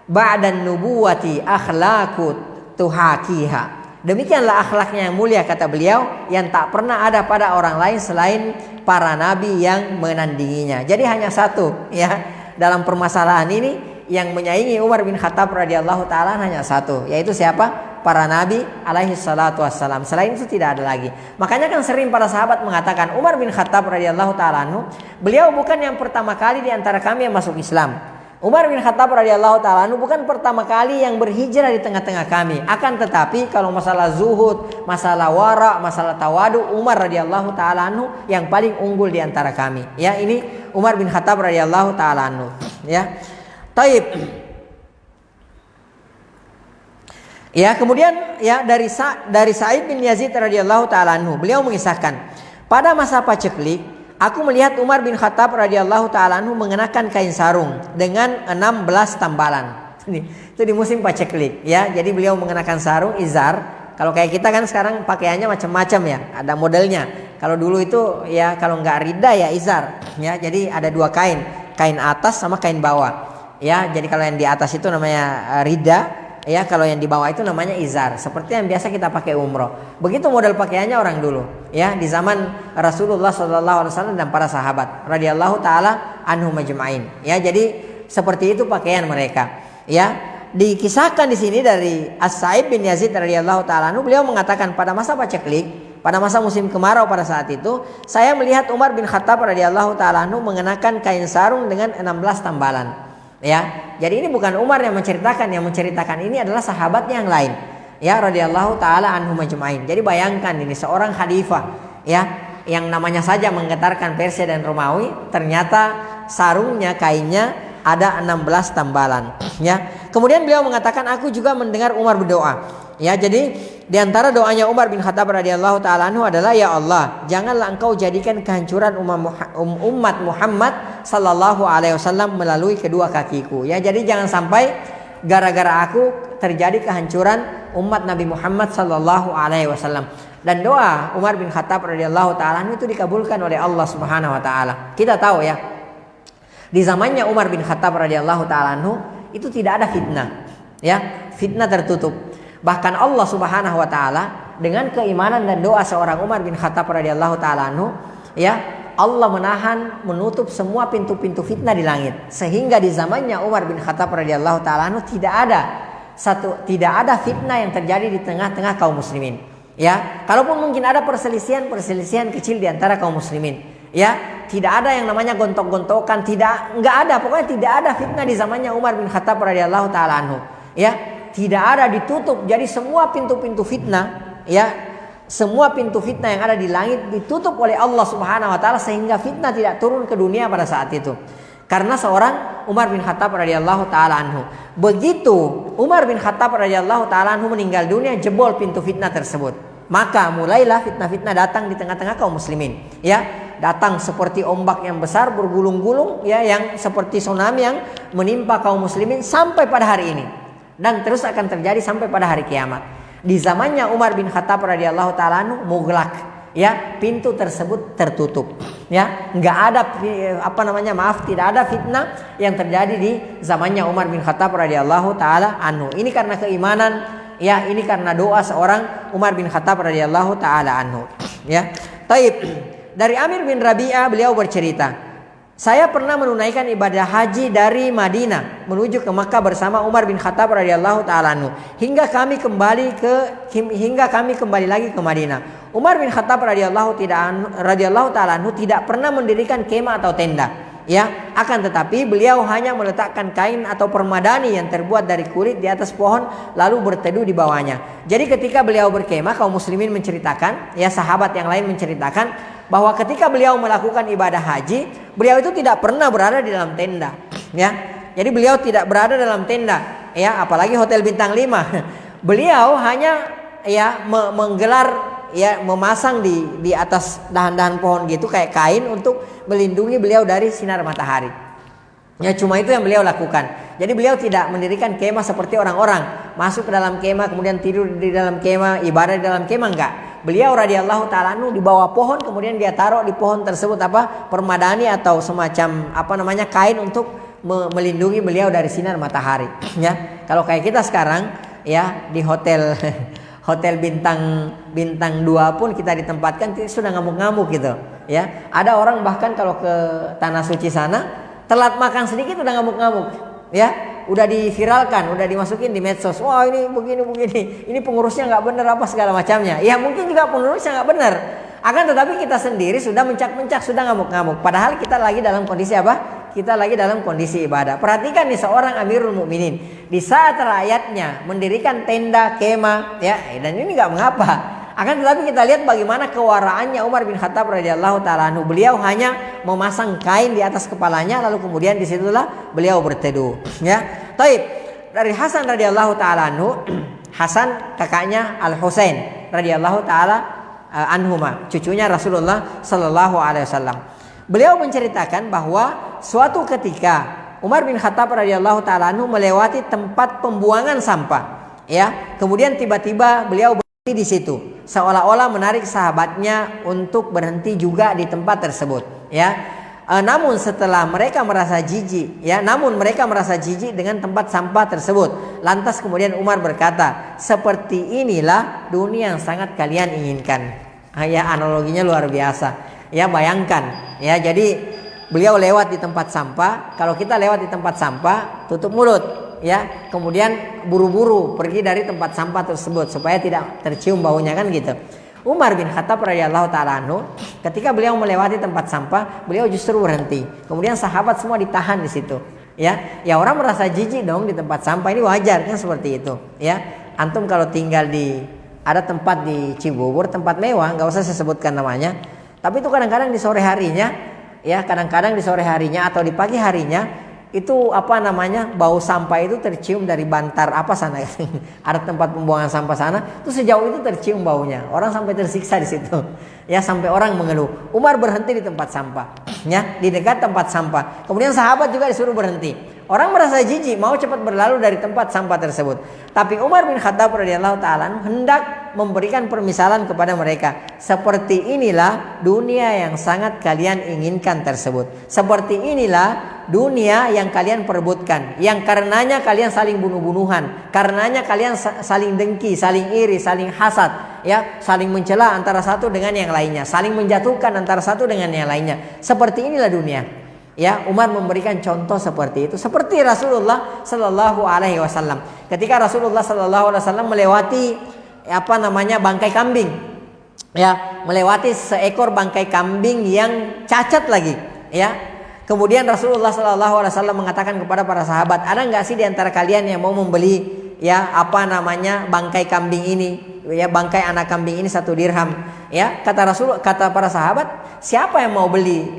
[SPEAKER 1] ba'dan nubuwati akhlaqu tuhakiha. Demikianlah akhlaknya yang mulia, kata beliau, yang tak pernah ada pada orang lain selain para nabi yang menandinginya. Jadi hanya satu, ya. Dalam permasalahan ini yang menyaingi Umar bin Khattab radhiyallahu taala hanya satu, yaitu siapa? Para nabi alaihi salatu wassalam. Selain itu tidak ada lagi. Makanya kan sering para sahabat mengatakan Umar bin Khattab radhiyallahu taala beliau bukan yang pertama kali di antara kami yang masuk Islam. Umar bin Khattab radhiyallahu taala bukan pertama kali yang berhijrah di tengah-tengah kami. Akan tetapi kalau masalah zuhud, masalah wara, masalah tawadu, Umar radhiyallahu taala yang paling unggul di antara kami. Ya, ini Umar bin Khattab radhiyallahu taala anhu, ya. Taib. Ya, kemudian ya dari Sa'id bin Yazid radhiyallahu taala anhu, beliau mengisahkan, pada masa paceklik, aku melihat Umar bin Khattab radhiyallahu taala anhu mengenakan kain sarung dengan 16 tambalan. Itu di musim paceklik, ya. Jadi beliau mengenakan sarung izar. Kalau kayak kita kan sekarang pakaiannya macam-macam, ya, ada modelnya. Kalau dulu itu ya kalau nggak rida ya izar, ya. Jadi ada dua kain atas sama kain bawah, ya. Jadi kalau yang di atas itu namanya rida, ya. Kalau yang di bawah itu namanya izar. Seperti yang biasa kita pakai umroh. Begitu model pakaiannya orang dulu, ya, di zaman Rasulullah SAW dan para sahabat radhiyallahu taala anhum ajma'in. Ya, jadi seperti itu pakaian mereka, ya. Dikisahkan di sini dari As-Sa'ib bin Yazid radhiyallahu taala anhu, beliau mengatakan pada masa paceklik, pada masa musim kemarau pada saat itu, saya melihat Umar bin Khattab radhiyallahu taala anhu mengenakan kain sarung dengan 16 tambalan. Ya, jadi ini bukan Umar yang menceritakan ini adalah sahabat yang lain, ya, radhiyallahu taala anhum ajma'in. Jadi bayangkan ini seorang khalifah, ya, yang namanya saja menggetarkan Persia dan Romawi, ternyata sarungnya, kainnya ada 16 tambalan, ya. Kemudian beliau mengatakan, aku juga mendengar Umar berdoa, ya. Jadi di antara doanya Umar bin Khattab radhiyallahu taala anhu adalah, ya Allah, janganlah engkau jadikan kehancuran umat Muhammad sallallahu alaihi wasallam melalui kedua kakiku, ya. Jadi jangan sampai gara-gara aku terjadi kehancuran umat Nabi Muhammad sallallahu alaihi wasallam. Dan doa Umar bin Khattab radhiyallahu taala itu dikabulkan oleh Allah Subhanahu wa taala. Kita tahu ya, di zamannya Umar bin Khattab radhiyallahu taala itu tidak ada fitnah. Ya, fitnah tertutup. Bahkan Allah Subhanahu wa taala dengan keimanan dan doa seorang Umar bin Khattab radhiyallahu taala ya, Allah menutup semua pintu-pintu fitnah di langit, sehingga di zamannya Umar bin Khattab radhiyallahu taala tidak ada fitnah yang terjadi di tengah-tengah kaum muslimin. Ya, kalaupun mungkin ada perselisihan kecil di antara kaum muslimin, ya, tidak ada yang namanya gontok-gontokan, enggak ada, pokoknya tidak ada fitnah di zamannya Umar bin Khattab radhiyallahu taala anhu. Ya, tidak ada, ditutup. Jadi semua pintu-pintu fitnah, ya, semua pintu fitnah yang ada di langit ditutup oleh Allah Subhanahu wa taala, sehingga fitnah tidak turun ke dunia pada saat itu. Karena seorang Umar bin Khattab radhiyallahu taala anhu. Begitu Umar bin Khattab radhiyallahu taala anhu meninggal dunia, jebol pintu fitnah tersebut. Maka mulailah fitnah-fitnah datang di tengah-tengah kaum muslimin. Ya, datang seperti ombak yang besar bergulung-gulung, ya, yang seperti tsunami yang menimpa kaum muslimin sampai pada hari ini, dan terus akan terjadi sampai pada hari kiamat. Di zamannya Umar bin Khattab radhiyallahu taala anhu muglak, ya, pintu tersebut tertutup, ya, nggak ada tidak ada fitnah yang terjadi di zamannya Umar bin Khattab radhiyallahu taala anhu. Ini karena keimanan, ya, ini karena doa seorang Umar bin Khattab radhiyallahu taala anhu, ya. Taib, dari Amir bin Rabi'ah, beliau bercerita, saya pernah menunaikan ibadah haji dari Madinah menuju ke Makkah bersama Umar bin Khattab radhiyallahu taala anhu hingga kami kembali lagi ke Madinah. Umar bin Khattab radhiyallahu taala anhu tidak pernah mendirikan kemah atau tenda, ya, akan tetapi beliau hanya meletakkan kain atau permadani yang terbuat dari kulit di atas pohon lalu berteduh di bawahnya. Jadi ketika beliau berkemah, kaum muslimin menceritakan, ya, sahabat yang lain menceritakan bahwa ketika beliau melakukan ibadah haji, beliau itu tidak pernah berada di dalam tenda, ya. Jadi beliau tidak berada dalam tenda, ya, apalagi hotel bintang 5. Beliau hanya, ya, menggelar, ya, memasang di atas dahan-dahan pohon gitu kayak kain untuk melindungi beliau dari sinar matahari. Ya, cuma itu yang beliau lakukan. Jadi beliau tidak mendirikan kemah seperti orang-orang masuk ke dalam kemah kemudian tidur di dalam kemah, ibadah di dalam kemah, enggak. Beliau radhiyallahu taala anhu di bawah pohon, kemudian dia taruh di pohon tersebut permadani atau semacam kain untuk melindungi beliau dari sinar matahari, ya. Kalau kayak kita sekarang, ya, di hotel bintang 2 pun kita ditempatkan sudah ngamuk-ngamuk gitu, ya. Ada orang bahkan kalau ke tanah suci sana telat makan sedikit udah ngamuk-ngamuk, ya. Udah diviralkan, udah dimasukin di medsos. Wah, ini begini, ini pengurusnya nggak benar apa segala macamnya. Ya mungkin juga pengurusnya nggak benar. Akan tetapi kita sendiri sudah mencak-mencak, sudah ngamuk-ngamuk. Padahal kita lagi dalam kondisi apa? Kita lagi dalam kondisi ibadah. Perhatikan nih seorang Amirul Mukminin di saat rakyatnya mendirikan tenda kemah, ya, dan ini nggak mengapa. Akan tetapi kita lihat bagaimana kewaraannya Umar bin Khattab radhiyallahu taala anhu. Beliau hanya memasang kain di atas kepalanya lalu kemudian disitulah beliau berteduh, ya. Taib, dari Hasan radhiyallahu taala anhu, Hasan kakaknya Al Husain radhiyallahu taala anhuma, cucunya Rasulullah sallallahu alaihi wasallam. Beliau menceritakan bahwa suatu ketika Umar bin Khattab radhiyallahu taala anhu melewati tempat pembuangan sampah, ya. Kemudian tiba-tiba beliau berhenti di situ, seolah-olah menarik sahabatnya untuk berhenti juga di tempat tersebut, ya. Namun mereka merasa jijik dengan tempat sampah tersebut. Lantas kemudian Umar berkata, seperti inilah dunia yang sangat kalian inginkan. Ya, analoginya luar biasa. Ya, bayangkan, ya, jadi beliau lewat di tempat sampah. Kalau kita lewat di tempat sampah, tutup mulut, ya, kemudian buru-buru pergi dari tempat sampah tersebut supaya tidak tercium baunya, kan gitu. Umar bin Khattab radhiyallahu taala anhu ketika beliau melewati tempat sampah, beliau justru berhenti. Kemudian sahabat semua ditahan di situ, ya. Ya, orang merasa jijik dong di tempat sampah, ini wajar kan seperti itu, ya. Antum kalau tinggal ada tempat di Cibubur, tempat mewah, enggak usah saya sebutkan namanya. Tapi itu kadang-kadang di sore harinya, ya, kadang-kadang di sore harinya atau di pagi harinya itu bau sampah itu tercium dari bantar sana. Ada tempat pembuangan sampah sana, itu sejauh itu tercium baunya. Orang sampai tersiksa di situ, ya, sampai orang mengeluh. Umar berhenti di tempat sampah, ya, di dekat tempat sampah. Kemudian sahabat juga disuruh berhenti. Orang merasa jijik, mau cepat berlalu dari tempat sampah tersebut. Tapi Umar bin Khattab radhiyallahu taala hendak memberikan permisalan kepada mereka. Seperti inilah dunia yang sangat kalian inginkan tersebut. Seperti inilah dunia yang kalian perebutkan, yang karenanya kalian saling bunuh-bunuhan, karenanya kalian saling dengki, saling iri, saling hasad, ya, saling mencela antara satu dengan yang lainnya, saling menjatuhkan antara satu dengan yang lainnya. Seperti inilah dunia. Ya, Umar memberikan contoh seperti itu, seperti Rasulullah Sallallahu Alaihi Wasallam. Ketika Rasulullah Sallallahu Alaihi Wasallam melewati bangkai kambing, ya, melewati seekor bangkai kambing yang cacat lagi, ya. Kemudian Rasulullah Sallallahu Alaihi Wasallam mengatakan kepada para sahabat, ada nggak sih di antara kalian yang mau membeli, ya, bangkai kambing ini, ya, bangkai anak kambing ini 1 dirham, ya. Kata para sahabat, siapa yang mau beli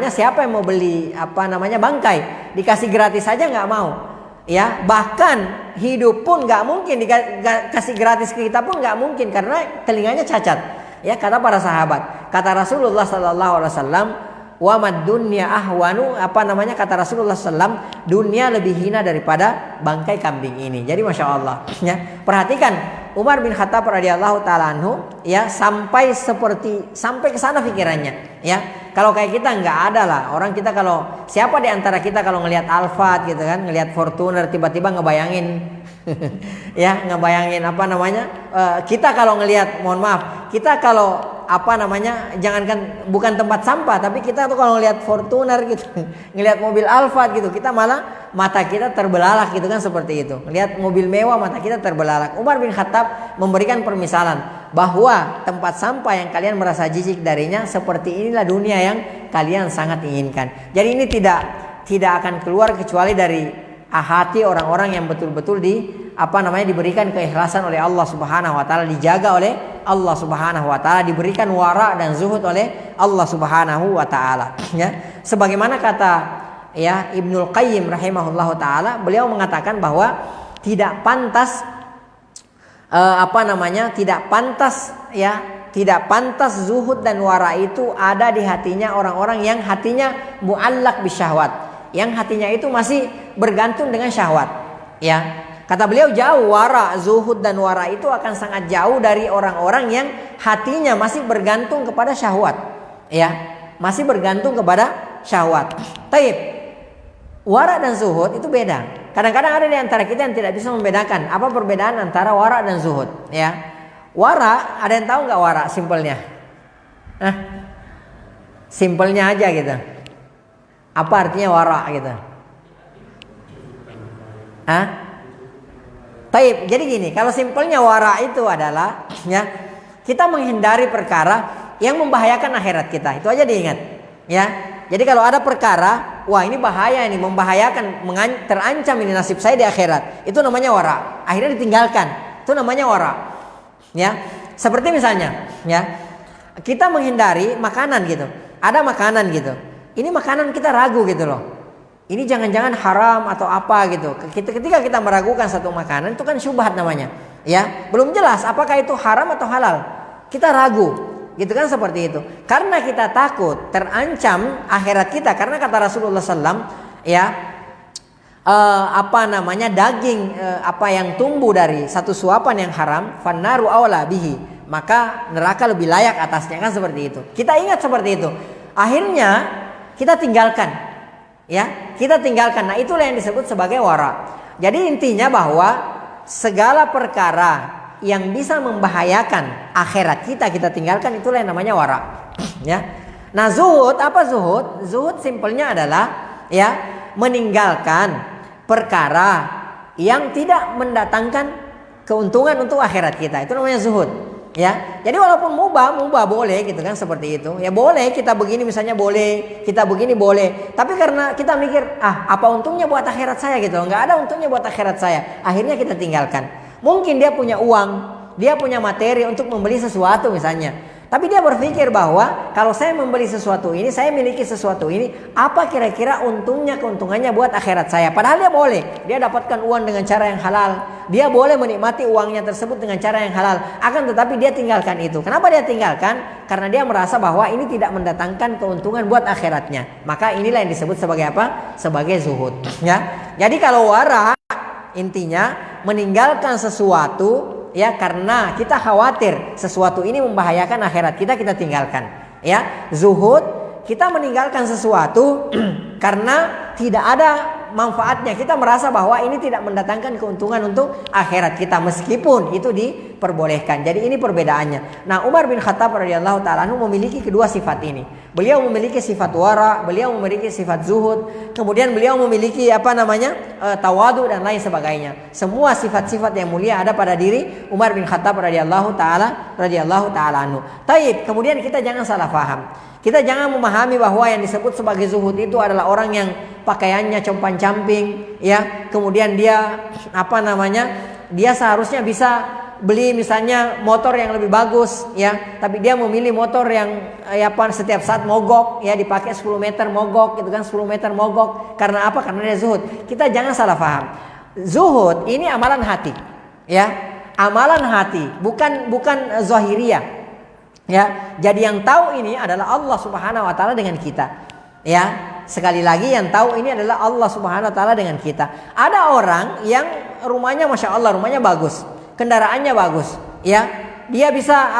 [SPEAKER 1] siapa yang mau beli bangkai, dikasih gratis saja nggak mau, ya, bahkan hidup pun nggak mungkin, dikasih gratis ke kita pun nggak mungkin karena telinganya cacat, ya. Kata para sahabat, kata Rasulullah Sallallahu Alaihi Wasallam, wa mad dunya ahwanu, kata Rasulullah SAW, dunia lebih hina daripada bangkai kambing ini. Jadi masya Allah, ya, perhatikan Umar bin Khattab radhiyallahu taala anhu, ya, sampai ke sana pikirannya, ya. Kalau kayak kita nggak ada lah, orang kita kalau siapa di antara kita kalau ngelihat Alphard gitu kan, ngelihat Fortuner, tiba-tiba ngebayangin ya, kita kalau ngelihat, mohon maaf, kita kalau jangankan bukan tempat sampah, tapi kita tuh kalau ngelihat Fortuner gitu, ngelihat mobil Alphard gitu, kita malah mata kita terbelalak gitu kan, seperti itu. Ngelihat mobil mewah mata kita terbelalak. Umar bin Khattab memberikan permisalan bahwa tempat sampah yang kalian merasa jijik darinya, seperti inilah dunia yang kalian sangat inginkan. Jadi ini tidak akan keluar kecuali dari hati orang-orang yang betul-betul diberikan keikhlasan oleh Allah Subhanahu wa taala, dijaga oleh Allah Subhanahu wa taala, diberikan wara dan zuhud oleh Allah Subhanahu wa taala, ya. Sebagaimana kata, ya, Ibnul Qayyim rahimahullahu taala, beliau mengatakan bahwa tidak pantas tidak pantas zuhud dan wara itu ada di hatinya orang-orang yang hatinya muallaq bisyahwat, yang hatinya itu masih bergantung dengan syahwat, ya. Kata beliau, jauh wara, zuhud dan wara itu akan sangat jauh dari orang-orang yang hatinya masih bergantung kepada syahwat, ya, masih bergantung kepada syahwat. Taib, wara dan zuhud itu beda. Kadang-kadang ada di antara kita yang tidak bisa membedakan apa perbedaan antara wara dan zuhud, ya. Wara, ada yang tahu nggak wara simpelnya? Simpelnya aja gitu. Apa artinya wara gitu? Taib. Jadi gini, kalau simpelnya wara itu adalah, ya, kita menghindari perkara yang membahayakan akhirat kita. Itu aja diingat, ya. Jadi kalau ada perkara, wah ini bahaya, ini membahayakan, terancam ini nasib saya di akhirat, itu namanya wara. Akhirnya ditinggalkan. Itu namanya wara. Ya. Seperti misalnya, ya, kita menghindari makanan gitu. Ada makanan gitu. Ini makanan kita ragu gitu loh. Ini jangan-jangan haram atau apa gitu. Ketika kita meragukan satu makanan, itu kan syubhat namanya, ya. Belum jelas apakah itu haram atau halal. Kita ragu, gitu kan, seperti itu. Karena kita takut terancam akhirat kita. Karena kata Rasulullah SAW, ya, daging yang tumbuh dari satu suapan yang haram, fannaru aula bihi, maka neraka lebih layak atasnya, kan, seperti itu. Kita ingat seperti itu. Akhirnya kita tinggalkan. Ya, kita tinggalkan. Nah, itulah yang disebut sebagai wara. Jadi intinya bahwa segala perkara yang bisa membahayakan akhirat kita tinggalkan, itulah yang namanya wara. Ya. Nah, zuhud, apa zuhud? Zuhud simpelnya adalah, ya, meninggalkan perkara yang tidak mendatangkan keuntungan untuk akhirat kita. Itu namanya zuhud. Ya, jadi walaupun mubah boleh gitu kan, seperti itu. Ya boleh kita begini misalnya, boleh kita begini boleh. Tapi karena kita mikir, apa untungnya buat akhirat saya gitu, nggak ada untungnya buat akhirat saya. Akhirnya kita tinggalkan. Mungkin dia punya uang, dia punya materi untuk membeli sesuatu misalnya. Tapi dia berpikir bahwa kalau saya membeli sesuatu ini, saya miliki sesuatu ini, apa kira-kira keuntungannya buat akhirat saya. Padahal dia boleh, dia dapatkan uang dengan cara yang halal, dia boleh menikmati uangnya tersebut dengan cara yang halal. Akan tetapi dia tinggalkan itu. Kenapa dia tinggalkan? Karena dia merasa bahwa ini tidak mendatangkan keuntungan buat akhiratnya. Maka inilah yang disebut sebagai apa? Sebagai zuhud. Ya. Jadi kalau wara intinya meninggalkan sesuatu ya karena kita khawatir sesuatu ini membahayakan akhirat kita, kita tinggalkan. Ya, zuhud kita meninggalkan sesuatu karena tidak ada manfaatnya. Kita merasa bahwa ini tidak mendatangkan keuntungan untuk akhirat kita meskipun itu diperbolehkan. Jadi ini perbedaannya. Nah, Umar bin Khattab radhiyallahu taala memiliki kedua sifat ini. Beliau memiliki sifat wara, beliau memiliki sifat zuhud, kemudian beliau memiliki tawadu dan lain sebagainya. Semua sifat-sifat yang mulia ada pada diri Umar bin Khattab radhiyallahu taala anhu. Taib, kemudian kita jangan salah paham. Kita jangan memahami bahwa yang disebut sebagai zuhud itu adalah orang yang pakaiannya compang-camping, ya. Kemudian dia dia seharusnya bisa beli misalnya motor yang lebih bagus, ya. Tapi dia memilih motor yang setiap saat mogok, ya, dipakai 10 meter mogok, gitu kan, 10 meter mogok. Karena apa? Karena dia zuhud. Kita jangan salah paham. Zuhud ini amalan hati, ya. Amalan hati, bukan zahiriyah. Ya, jadi yang tahu ini adalah Allah Subhanahu wa taala dengan kita. Ya, sekali lagi yang tahu ini adalah Allah Subhanahu wa taala dengan kita. Ada orang yang rumahnya Masya Allah, rumahnya bagus, kendaraannya bagus, ya. Dia bisa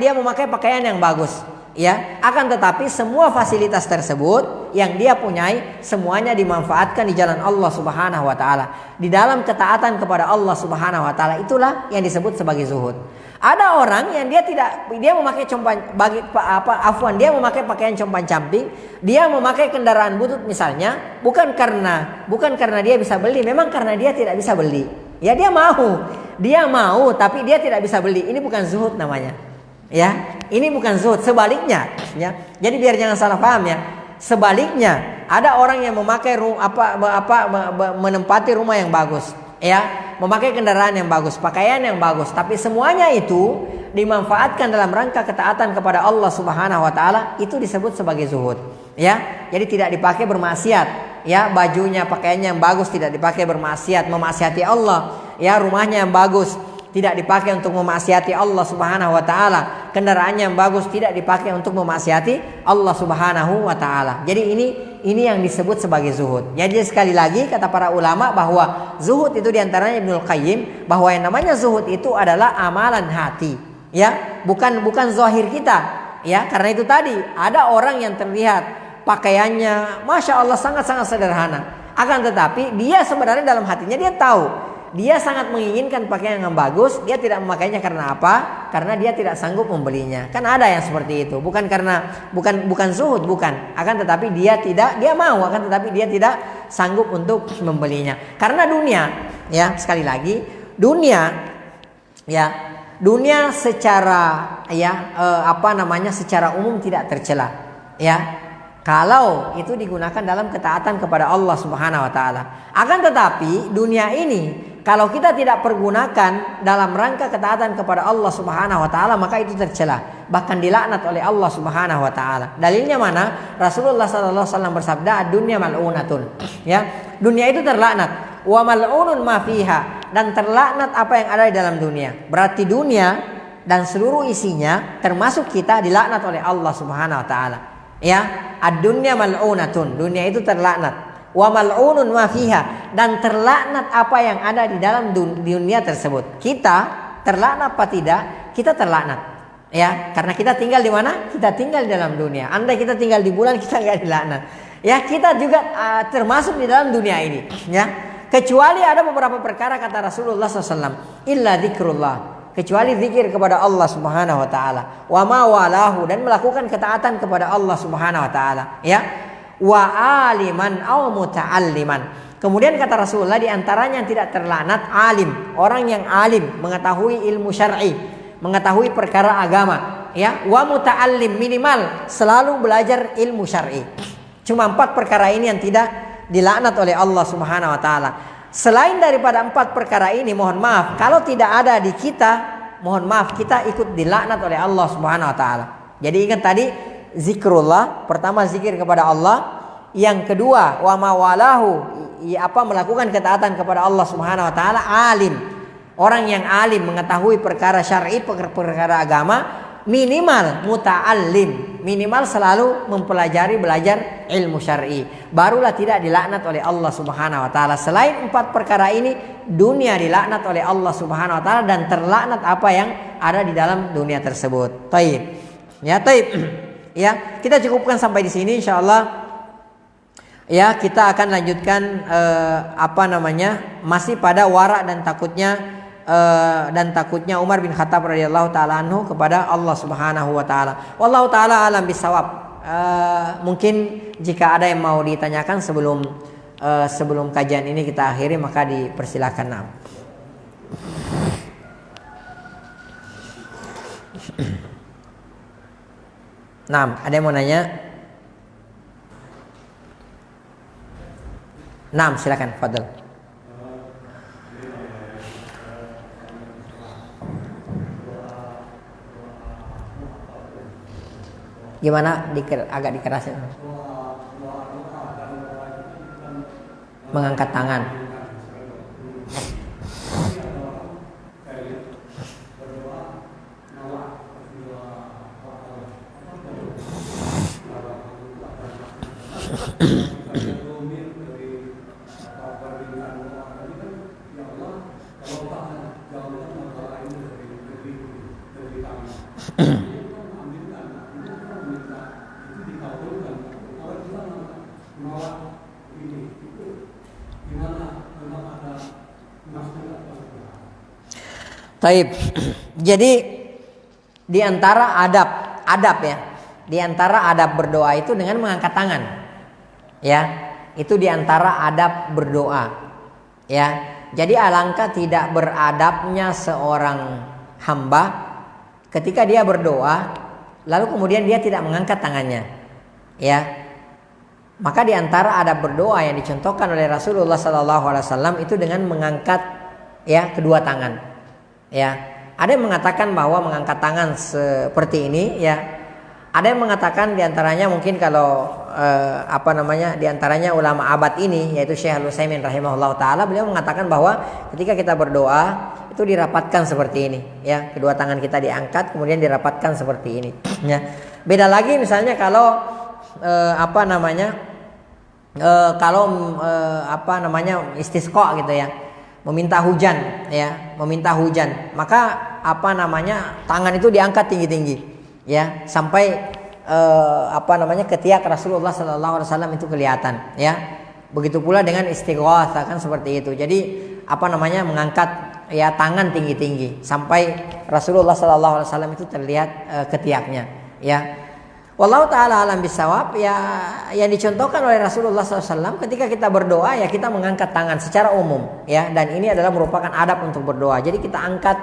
[SPEAKER 1] dia memakai pakaian yang bagus, ya. Akan tetapi semua fasilitas tersebut yang dia punyai semuanya dimanfaatkan di jalan Allah Subhanahu wa taala, di dalam ketaatan kepada Allah Subhanahu wa taala. Itulah yang disebut sebagai zuhud. Ada orang yang dia memakai dia memakai pakaian compang-camping, dia memakai kendaraan butut misalnya, bukan karena dia bisa beli, memang karena dia tidak bisa beli. Ya, dia mau tapi dia tidak bisa beli. Ini bukan zuhud namanya. Ya, ini bukan zuhud, sebaliknya, ya. Jadi biar jangan salah paham, ya. Sebaliknya, ada orang yang memakai menempati rumah yang bagus, ya, memakai kendaraan yang bagus, pakaian yang bagus, tapi semuanya itu dimanfaatkan dalam rangka ketaatan kepada Allah Subhanahu wa taala, itu disebut sebagai zuhud, ya. Jadi tidak dipakai bermaksiat, ya, bajunya, pakaiannya yang bagus tidak dipakai bermaksiat, memaksiati Allah, ya, rumahnya yang bagus tidak dipakai untuk memaksiati Allah Subhanahu wa taala, kendaraannya yang bagus tidak dipakai untuk memaksiati Allah Subhanahu wa taala. Jadi ini yang disebut sebagai zuhud. Jadi sekali lagi kata para ulama bahwa zuhud itu diantaranya Ibnul Qayyim, bahwa yang namanya zuhud itu adalah amalan hati, ya, bukan zahir kita, ya. Karena itu tadi ada orang yang terlihat pakaiannya Masya Allah sangat-sangat sederhana, akan tetapi dia sebenarnya dalam hatinya dia tahu dia sangat menginginkan pakaian yang bagus, dia tidak memakainya karena apa? Karena dia tidak sanggup membelinya. Kan ada yang seperti itu, bukan zuhud, bukan. Akan tetapi dia mau, akan tetapi dia tidak sanggup untuk membelinya. Karena dunia, ya, sekali lagi, dunia secara secara umum tidak tercela, ya. Kalau itu digunakan dalam ketaatan kepada Allah Subhanahu wa taala. Akan tetapi dunia ini kalau kita tidak pergunakan dalam rangka ketaatan kepada Allah Subhanahu wa taala, maka itu tercela, bahkan dilaknat oleh Allah Subhanahu wa taala. Dalilnya mana? Rasulullah sallallahu alaihi wasallam bersabda, "Ad-dunya mal'unatun." Ya, dunia itu terlaknat. Wa mal'unun ma fiha, dan terlaknat apa yang ada di dalam dunia. Berarti dunia dan seluruh isinya termasuk kita dilaknat oleh Allah Subhanahu wa taala. Ya, ad-dunya mal'unatun, dunia itu terlaknat. Wa mal'unun ma fiha, dan terlaknat apa yang ada di dalam dunia tersebut. Kita terlaknat apa tidak? Kita terlaknat, ya, karena kita tinggal di mana? Kita tinggal di dalam dunia. Andai kita tinggal di bulan, kita enggak dilaknat. Ya, kita juga termasuk di dalam dunia ini, ya. Kecuali ada beberapa perkara kata Rasulullah SAW, illa dzikrullah, kecuali zikir kepada Allah Subhanahu wa taala, wa ma walahu, dan melakukan ketaatan kepada Allah Subhanahu wa taala, ya. Wa aliman aw muta'alliman. Kemudian kata Rasulullah di antaranya yang tidak terlaknat alim, orang yang alim, mengetahui ilmu syar'i, mengetahui perkara agama, ya. Wa muta'allim, minimal selalu belajar ilmu syar'i. Cuma 4 perkara ini yang tidak dilaknat oleh Allah Subhanahu wa taala. Selain daripada 4 perkara ini, mohon maaf, kalau tidak ada di kita, mohon maaf kita ikut dilaknat oleh Allah Subhanahu wa taala. Jadi ingat tadi zikrullah, pertama zikir kepada Allah, yang kedua wa mawalahu, melakukan ketaatan kepada Allah Subhanahu wa taala, alim. Orang yang alim mengetahui perkara syar'i, perkara agama, minimal muta'allim, minimal selalu mempelajari, belajar ilmu syar'i, barulah tidak dilaknat oleh Allah Subhanahu wa taala. Selain 4 perkara ini, dunia dilaknat oleh Allah Subhanahu wa taala dan terlaknat apa yang ada di dalam dunia tersebut. Taib. Ya, taib. Ya, kita cukupkan sampai di sini insyaallah. Ya, kita akan lanjutkan masih pada wara dan takutnya Umar bin Khattab radhiyallahu taala anhu kepada Allah Subhanahu wa taala. Wallahu taala alam bisawab. Mungkin jika ada yang mau ditanyakan sebelum kajian ini kita akhiri, maka dipersilakan. Nah, ada yang mau nanya? Nah, silakan, fadhil. Gimana? Agak dikerasin. Mengangkat tangan. Taib. Jadi di antara adab ya. Di antara adab berdoa itu dengan mengangkat tangan. Ya, itu di antara adab berdoa. Ya. Jadi alangkah tidak beradabnya seorang hamba ketika dia berdoa lalu kemudian dia tidak mengangkat tangannya. Ya. Maka di antara adab berdoa yang dicontohkan oleh Rasulullah SAW itu dengan mengangkat ya kedua tangan. Ya, ada yang mengatakan bahwa mengangkat tangan seperti ini ya. Ada yang mengatakan diantaranya mungkin kalau diantaranya ulama abad ini yaitu Syekh Al-Utsaimin rahimahullah taala, beliau mengatakan bahwa ketika kita berdoa itu dirapatkan seperti ini ya, kedua tangan kita diangkat kemudian dirapatkan seperti ini ya. Beda lagi misalnya kalau istisqa gitu ya, meminta hujan ya, maka tangan itu diangkat tinggi-tinggi ya sampai ketiak Rasulullah sallallahu alaihi wasallam itu kelihatan ya. Begitu pula dengan istighatsah kan seperti itu. Jadi mengangkat ya tangan tinggi-tinggi sampai Rasulullah sallallahu alaihi wasallam itu terlihat ketiaknya ya. Wallahu taala alam bisawab. Ya, yang dicontohkan oleh Rasulullah SAW ketika kita berdoa ya kita mengangkat tangan secara umum ya, dan ini adalah merupakan adab untuk berdoa. Jadi kita angkat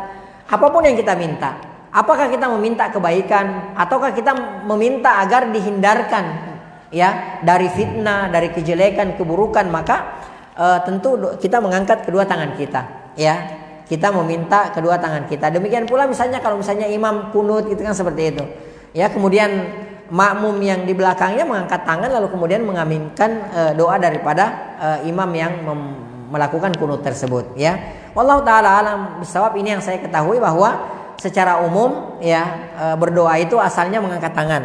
[SPEAKER 1] apapun yang kita minta. Apakah kita meminta kebaikan ataukah kita meminta agar dihindarkan ya dari fitnah, dari kejelekan, keburukan, maka tentu kita mengangkat kedua tangan kita ya. Kita meminta kedua tangan kita. Demikian pula misalnya kalau misalnya imam kunut gitu kan seperti itu. Ya, kemudian makmum yang di belakangnya mengangkat tangan lalu kemudian mengaminkan doa daripada imam yang melakukan kunut tersebut ya. Wallahu taala alam bisawab. Ini yang saya ketahui bahwa secara umum ya berdoa itu asalnya mengangkat tangan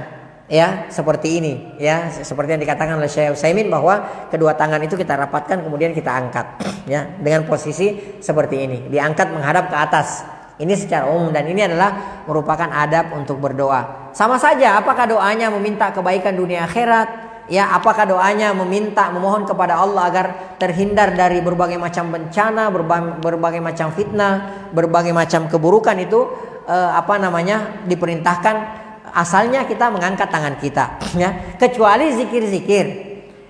[SPEAKER 1] ya, seperti ini ya, seperti yang dikatakan oleh Syekh Utsaimin bahwa kedua tangan itu kita rapatkan kemudian kita angkat ya dengan posisi seperti ini, diangkat menghadap ke atas. Ini secara umum dan ini adalah merupakan adab untuk berdoa. Sama saja apakah doanya meminta kebaikan dunia akhirat ya, apakah doanya memohon kepada Allah agar terhindar dari berbagai macam bencana, berbagai macam fitnah, berbagai macam keburukan, itu diperintahkan asalnya kita mengangkat tangan kita ya, kecuali zikir-zikir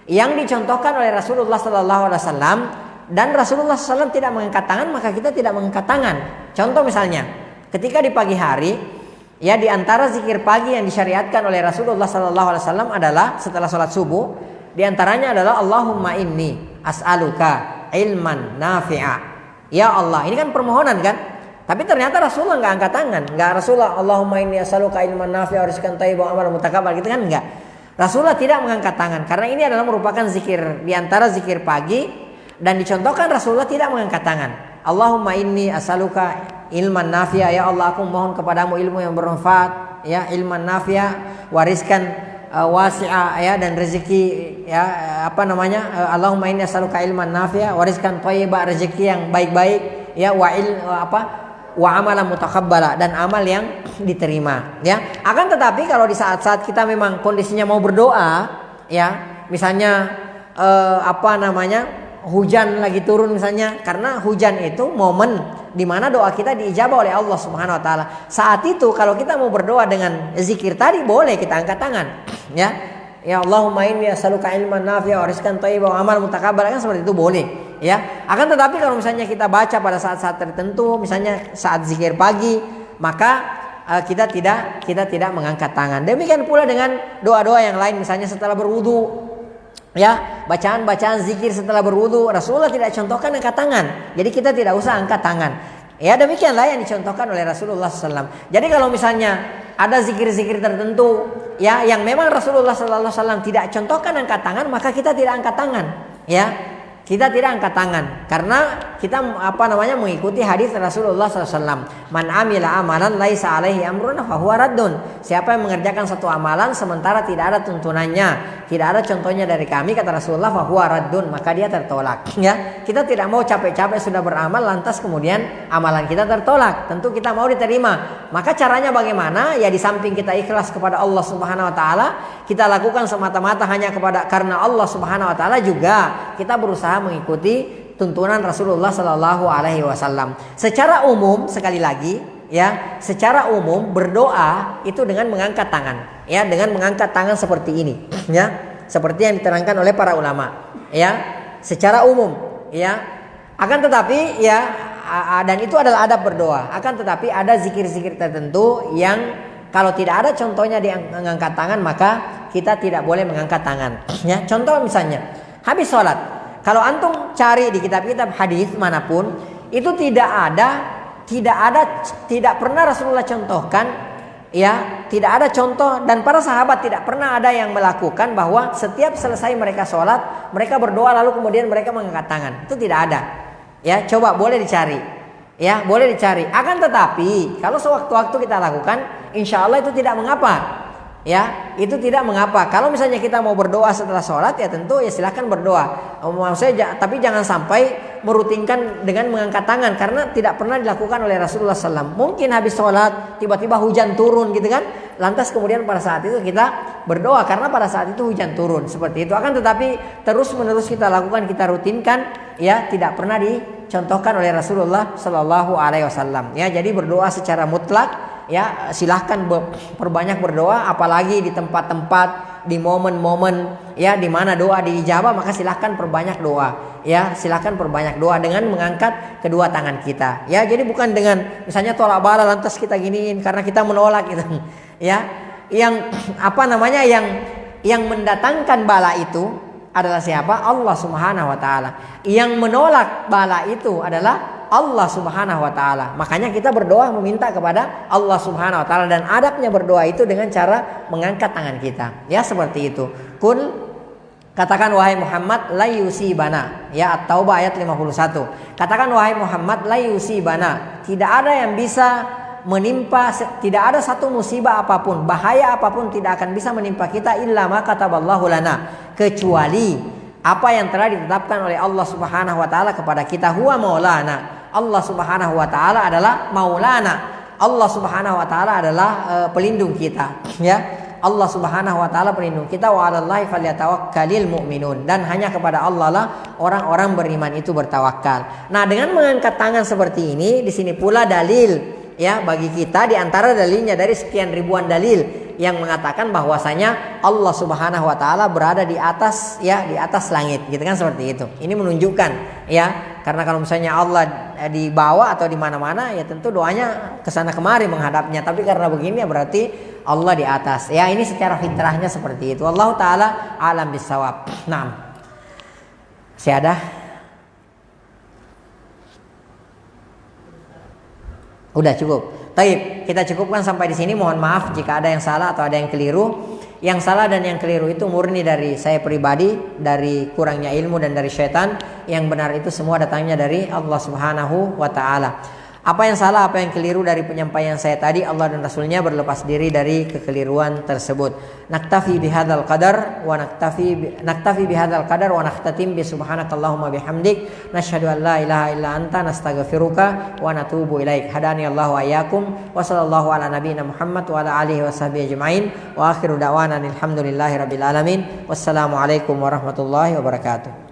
[SPEAKER 1] yang dicontohkan oleh Rasulullah SAW dan Rasulullah SAW tidak mengangkat tangan, maka kita tidak mengangkat tangan. Contoh misalnya ketika di pagi hari ya, di antara zikir pagi yang disyariatkan oleh Rasulullah SAW adalah setelah sholat subuh, di antaranya adalah Allahumma inni as'aluka ilman nafi'a. Ya Allah, ini kan permohonan kan? Tapi ternyata Rasulullah nggak angkat tangan, nggak Rasulullah Allahumma inni as'aluka ilman nafi'a wa rizqan thayyiban wa amalan mutaqabbal gitu kan, enggak. Rasulullah tidak mengangkat tangan karena ini adalah merupakan zikir di antara zikir pagi dan dicontohkan Rasulullah tidak mengangkat tangan. Allahumma inni as'aluka ilman nafi'a, ya Allah aku mohon kepadamu ilmu yang bermanfaat, ya ilman nafi'a wa rizqan wasi'a, ya dan rezeki, ya Allahumma inni as'aluka ilman nafi'a wa rizqan thayyiban, rezeki yang baik-baik, ya wa amalan mutaqabbala, dan amal yang diterima, ya. Akan tetapi kalau di saat-saat kita memang kondisinya mau berdoa, ya, misalnya hujan lagi turun misalnya, karena hujan itu momen di mana doa kita diijabah oleh Allah Subhanahu wa taala. Saat itu kalau kita mau berdoa dengan zikir tadi boleh kita angkat tangan, ya. Ya Allahumma inni as'aluka ilman nafi'a wa rizqan thayyiban wa amalan mutaqabbal, kan seperti itu boleh, ya. Akan tetapi kalau misalnya kita baca pada saat-saat tertentu, misalnya saat zikir pagi, maka kita tidak mengangkat tangan. Demikian pula dengan doa-doa yang lain, misalnya setelah berwudu, ya, bacaan-bacaan zikir setelah berwudu Rasulullah tidak contohkan angkat tangan. Jadi kita tidak usah angkat tangan. Ya, demikianlah yang dicontohkan oleh Rasulullah SAW. Jadi kalau misalnya ada zikir-zikir tertentu, ya, yang memang Rasulullah SAW tidak contohkan angkat tangan, maka kita tidak angkat tangan, ya. Kita tidak angkat tangan karena kita mengikuti hadis Rasulullah SAW. Man amila amalan laisa alaihi amruna fahuwa raddun. Siapa yang mengerjakan satu amalan sementara tidak ada tuntunannya, tidak ada contohnya dari kami, kata Rasulullah, fahuwa raddun, maka dia tertolak. Ya, kita tidak mau capek-capek sudah beramal lantas kemudian amalan kita tertolak. Tentu kita mau diterima. Maka caranya bagaimana? Ya di samping kita ikhlas kepada Allah Subhanahu wa taala, kita lakukan semata-mata hanya karena Allah Subhanahu wa taala, juga kita berusaha mengikuti tuntunan Rasulullah Sallallahu Alaihi Wasallam. Secara umum, sekali lagi, ya, secara umum berdoa itu dengan mengangkat tangan, ya, dengan mengangkat tangan seperti ini, ya, seperti yang diterangkan oleh para ulama, ya, secara umum, ya. Akan tetapi, ya, dan itu adalah adab berdoa. Akan tetapi ada zikir-zikir tertentu yang kalau tidak ada contohnya di mengangkat tangan, maka kita tidak boleh mengangkat tangan, ya. Contoh misalnya habis sholat. Kalau antum cari di kitab-kitab hadis manapun, itu tidak pernah Rasulullah contohkan, ya, tidak ada contoh, dan para sahabat tidak pernah ada yang melakukan bahwa setiap selesai mereka sholat, mereka berdoa lalu kemudian mereka mengangkat tangan. Itu tidak ada, ya. Coba boleh dicari, ya, boleh dicari. Akan tetapi kalau sewaktu-waktu kita lakukan, insya Allah itu tidak mengapa. Ya, itu tidak mengapa. Kalau misalnya kita mau berdoa setelah sholat, ya tentu ya silahkan berdoa. Maksudnya, tapi jangan sampai merutinkan dengan mengangkat tangan, karena tidak pernah dilakukan oleh Rasulullah SAW. Mungkin habis sholat tiba-tiba hujan turun gitu kan, lantas kemudian pada saat itu kita berdoa karena pada saat itu hujan turun, seperti itu. Akan tetapi terus menerus kita lakukan, kita rutinkan, ya, tidak pernah dicontohkan oleh Rasulullah Sallallahu Alaihi Wasallam. Ya, jadi berdoa secara mutlak, ya, silahkan perbanyak berdoa, apalagi di tempat-tempat, di momen-momen, ya, di mana doa diijabah, maka silahkan perbanyak doa, ya, silahkan perbanyak doa dengan mengangkat kedua tangan kita, ya. Jadi bukan dengan misalnya tolak bala lantas kita giniin karena kita menolak gitu, ya. Yang yang mendatangkan bala itu adalah siapa? Allah Subhanahu wa taala. Yang menolak bala itu adalah Allah Subhanahu wa taala. Makanya kita berdoa meminta kepada Allah Subhanahu wa taala, dan adabnya berdoa itu dengan cara mengangkat tangan kita. Ya, seperti itu. Katakan wahai Muhammad la yusibana. Ya, At-Taubah ayat 51. Katakan wahai Muhammad la yusibana. Tidak ada yang bisa menimpa, tidak ada satu musibah apapun, bahaya apapun tidak akan bisa menimpa kita illa ma kataballahu lana, kecuali apa yang telah ditetapkan oleh Allah Subhanahu wa taala kepada kita. Huwa maulana. Allah Subhanahu wa taala adalah maulana. Allah Subhanahu wa taala adalah pelindung kita, ya. Allah Subhanahu wa taala pelindung kita. Wa 'alallahi falyatawakkalul mu'minun, dan hanya kepada Allah lah orang-orang beriman itu bertawakal. Nah, dengan mengangkat tangan seperti ini, di sini pula dalil, ya, bagi kita, di antara dalilnya dari sekian ribuan dalil yang mengatakan bahwasanya Allah Subhanahu wa taala berada di atas, ya, di atas langit, gitu kan, seperti itu. Ini menunjukkan, ya, karena kalau misalnya Allah di bawah atau di mana-mana, ya tentu doanya ke sana kemari menghadapnya. Tapi karena begini, ya berarti Allah di atas. Ya, ini secara fitrahnya seperti itu. Allah taala alam bisawab. Naam. Masih ada? Udah cukup. Taib, kita cukupkan sampai di sini. Mohon maaf jika ada yang salah atau ada yang keliru. Yang salah dan yang keliru itu murni dari saya pribadi, dari kurangnya ilmu dan dari syaitan. Yang benar itu semua datangnya dari Allah Subhanahu wa taala. Apa yang salah, apa yang keliru dari penyampaian saya tadi, Allah dan Rasulnya berlepas diri dari kekeliruan tersebut. Naktafi bihadzal qadar wa naktafi bihadzal qadar wa nakhtatim bi subhanakallahumma bihamdik nasyhadu an la ilaha illa anta nastaghfiruka wa natubu ilaik. Hadani Allahu ayyakum wa sallallahu ala nabiyyina Muhammad wa ala alihi washabbihi ajmain wa akhiru da'wana alhamdulillahi rabbil alamin. Wassalamu alaikum warahmatullahi wabarakatuh.